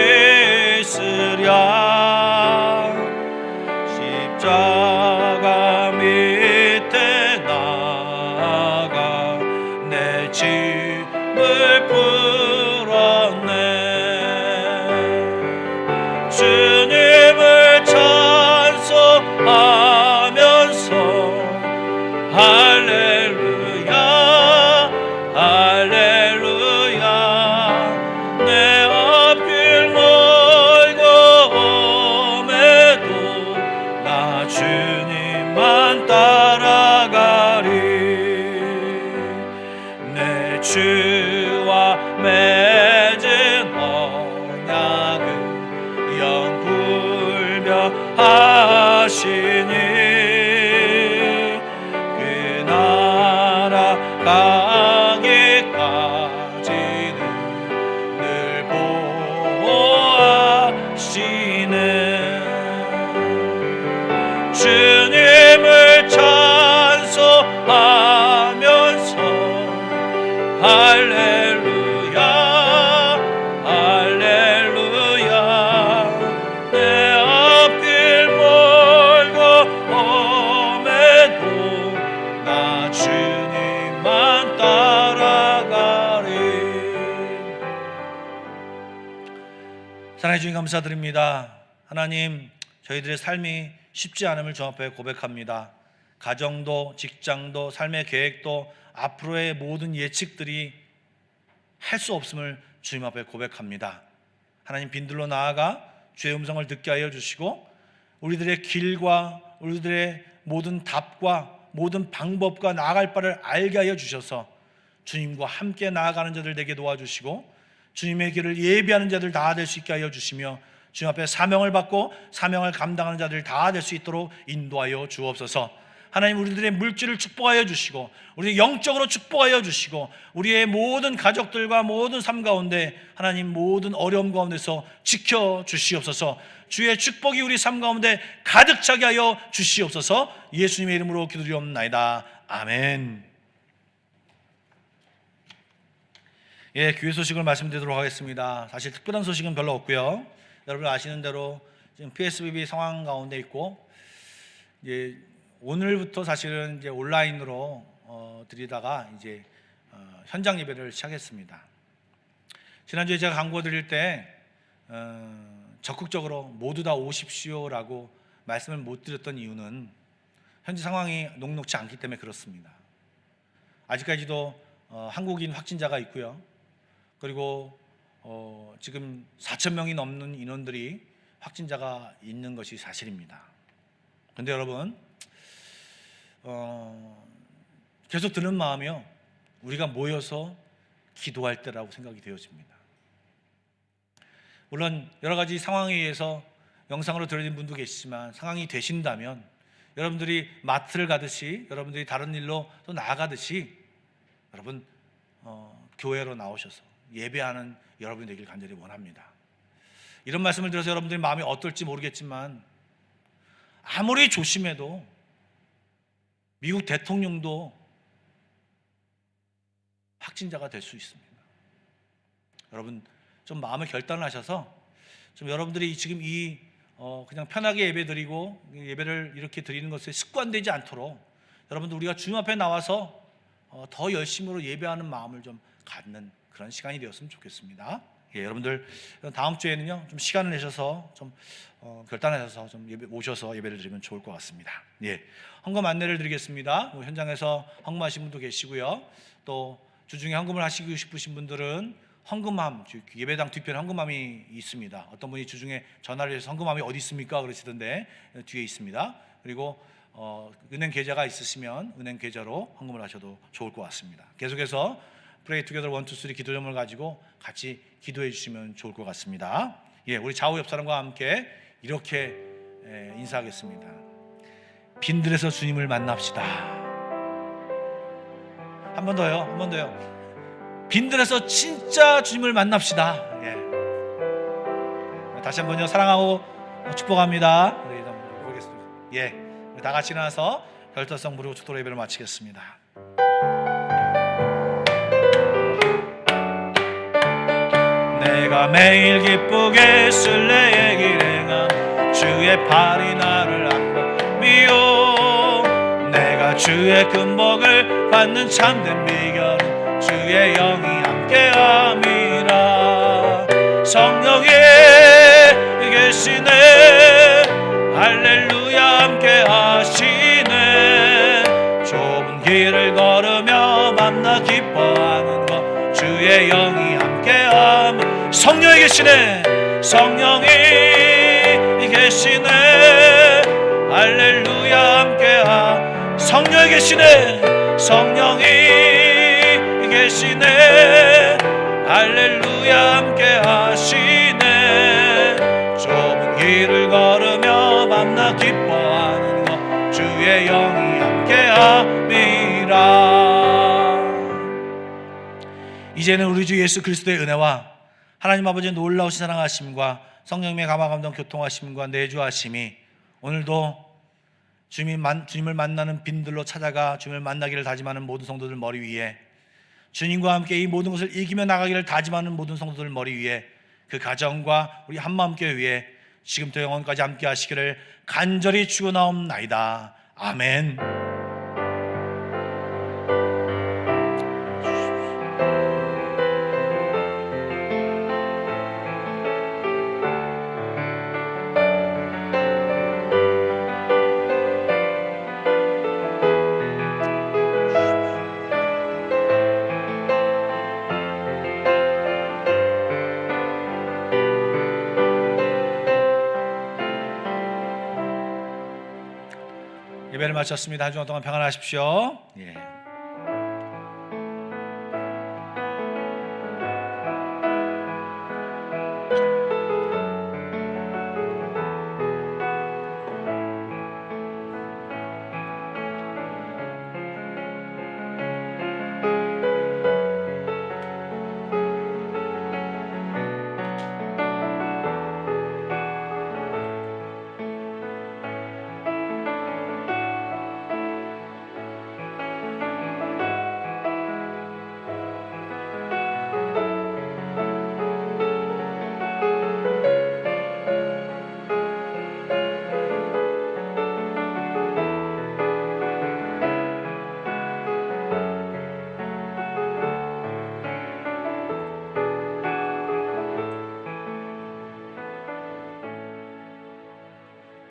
[SPEAKER 1] 있으랴. 십자가 밑에 나가 내 짐을 풀었네. 주님을 찬송하면서 할렐루야 할렐루야. 내 앞길 멀고 험해도 나 주님만 따라가리. 내 주와 맺은 언약은 영불변하시니 가기까지는 늘 보호하시는 주님을 찬송하면서 할렐루야 할렐루야. 내 앞길 멀고 험해도 나 주님만 따라가리. 사랑해 주님 감사드립니다. 하나님, 저희들의 삶이 쉽지 않음을 주 앞에 고백합니다. 가정도 직장도 삶의 계획도 앞으로의 모든 예측들이 할 수 없음을 주님 앞에 고백합니다. 하나님, 빈들로 나아가 주의 음성을 듣게 하여 주시고, 우리들의 길과 우리들의 모든 답과 모든 방법과 나아갈 바를 알게 하여 주셔서 주님과 함께 나아가는 자들 되게 도와주시고, 주님의 길을 예비하는 자들 다 될 수 있게 하여 주시며, 주님 앞에 사명을 받고 사명을 감당하는 자들 다 될 수 있도록 인도하여 주옵소서. 하나님, 우리들의 물질을 축복하여 주시고, 우리 영적으로 축복하여 주시고, 우리의 모든 가족들과 모든 삶 가운데 하나님 모든 어려움 가운데서 지켜 주시옵소서. 주의 축복이 우리 삶 가운데 가득 차게 하여 주시옵소서. 예수님의 이름으로 기도드리옵나이다. 아멘. 예, 교회 소식을 말씀드리도록 하겠습니다. 사실 특별한 소식은 별로 없고요. 여러분 아시는 대로 지금 PSBB 상황 가운데 있고, 이제 오늘부터 사실은 이제 온라인으로 드리다가 이제 현장 예배를 시작했습니다. 지난주에 제가 광고 드릴 때 적극적으로 모두 다 오십시오라고 말씀을 못 드렸던 이유는 현재 상황이 녹록지 않기 때문에 그렇습니다. 아직까지도 한국인 확진자가 있고요. 그리고 지금 4,000명이 넘는 인원들이 확진자가 있는 것이 사실입니다. 그런데 여러분, 계속 드는 마음이요, 우리가 모여서 기도할 때라고 생각이 되어집니다. 물론 여러 가지 상황에 의해서 영상으로 들어진 분도 계시지만, 상황이 되신다면 여러분들이 마트를 가듯이, 여러분들이 다른 일로 또 나아가듯이 여러분 교회로 나오셔서 예배하는 여러분이 되길 간절히 원합니다. 이런 말씀을 들어서 여러분들의 마음이 어떨지 모르겠지만, 아무리 조심해도 미국 대통령도 확진자가 될 수 있습니다. 여러분 좀 마음의 결단을 하셔서 좀 여러분들이 지금 이 그냥 편하게 예배드리고 예배를 이렇게 드리는 것에 습관되지 않도록 여러분들 우리가 주님 앞에 나와서 더 열심으로 예배하는 마음을 좀 갖는 그런 시간이 되었으면 좋겠습니다. 예, 여러분들 다음 주에는요 좀 시간을 내셔서 좀 결단하셔서 좀 오셔서 예배를 드리면 좋을 것 같습니다. 예, 헌금 안내를 드리겠습니다. 현장에서 헌금하신 분도 계시고요. 또 주중에 헌금을 하시고 싶으신 분들은 헌금함, 예배당 뒤편에 헌금함이 있습니다. 어떤 분이 주중에 전화를 해서 헌금함이 어디 있습니까? 그러시던데 뒤에 있습니다. 그리고 은행 계좌가 있으시면 은행 계좌로 헌금을 하셔도 좋을 것 같습니다. 계속해서 Pray Together 1, 2, 3 기도점을 가지고 같이 기도해 주시면 좋을 것 같습니다. 예, 우리 좌우 옆 사람과 함께 이렇게 인사하겠습니다. 빈들에서 주님을 만납시다. 한 번 더요, 한 번 더요. 빈들에서 진짜 주님을 만납시다. 예. 다시 한번요, 사랑하고 축복합니다. 우리 보겠습니다. 예, 우리 다 같이 일어나서 별도성 부르고 축도 예배를 마치겠습니다. 내가 매일 기쁘게 쓸래의 길행함 주의 팔이 나를 안보미요 내가 주의 금복을 받는 참된 비결은 주의 영이 함께함이라 성령이 계시네 할렐루야 함께하시네 좁은 길을 걸으며 밤낮 기뻐하는 것 주의 영이 함께함 성령이 계시네 성령이 계시네 할렐루야 함께함 성령이 계시네 성령이 계시네 할렐루야 함께하시네 좁은 길을 걸으며 밤낮 기뻐하는 것 주의 영이 함께함이라. 이제는 우리 주 예수 그리스도의 은혜와 하나님 아버지의 놀라우신 사랑하심과 성령님의 감화감동 교통하심과 내주하심이 오늘도 주님을 만나는 빈들로 찾아가 주님을 만나기를 다짐하는 모든 성도들 머리 위에 주님과 함께 이 모든 것을 이기며 나가기를 다짐하는 모든 성도들 머리 위에 그 가정과 우리 한마음교회 위에 지금부터 영원까지 함께 하시기를 간절히 축원하옵나이다. 아멘. 예배를 마쳤습니다. 한 주간 동안 평안하십시오. 예.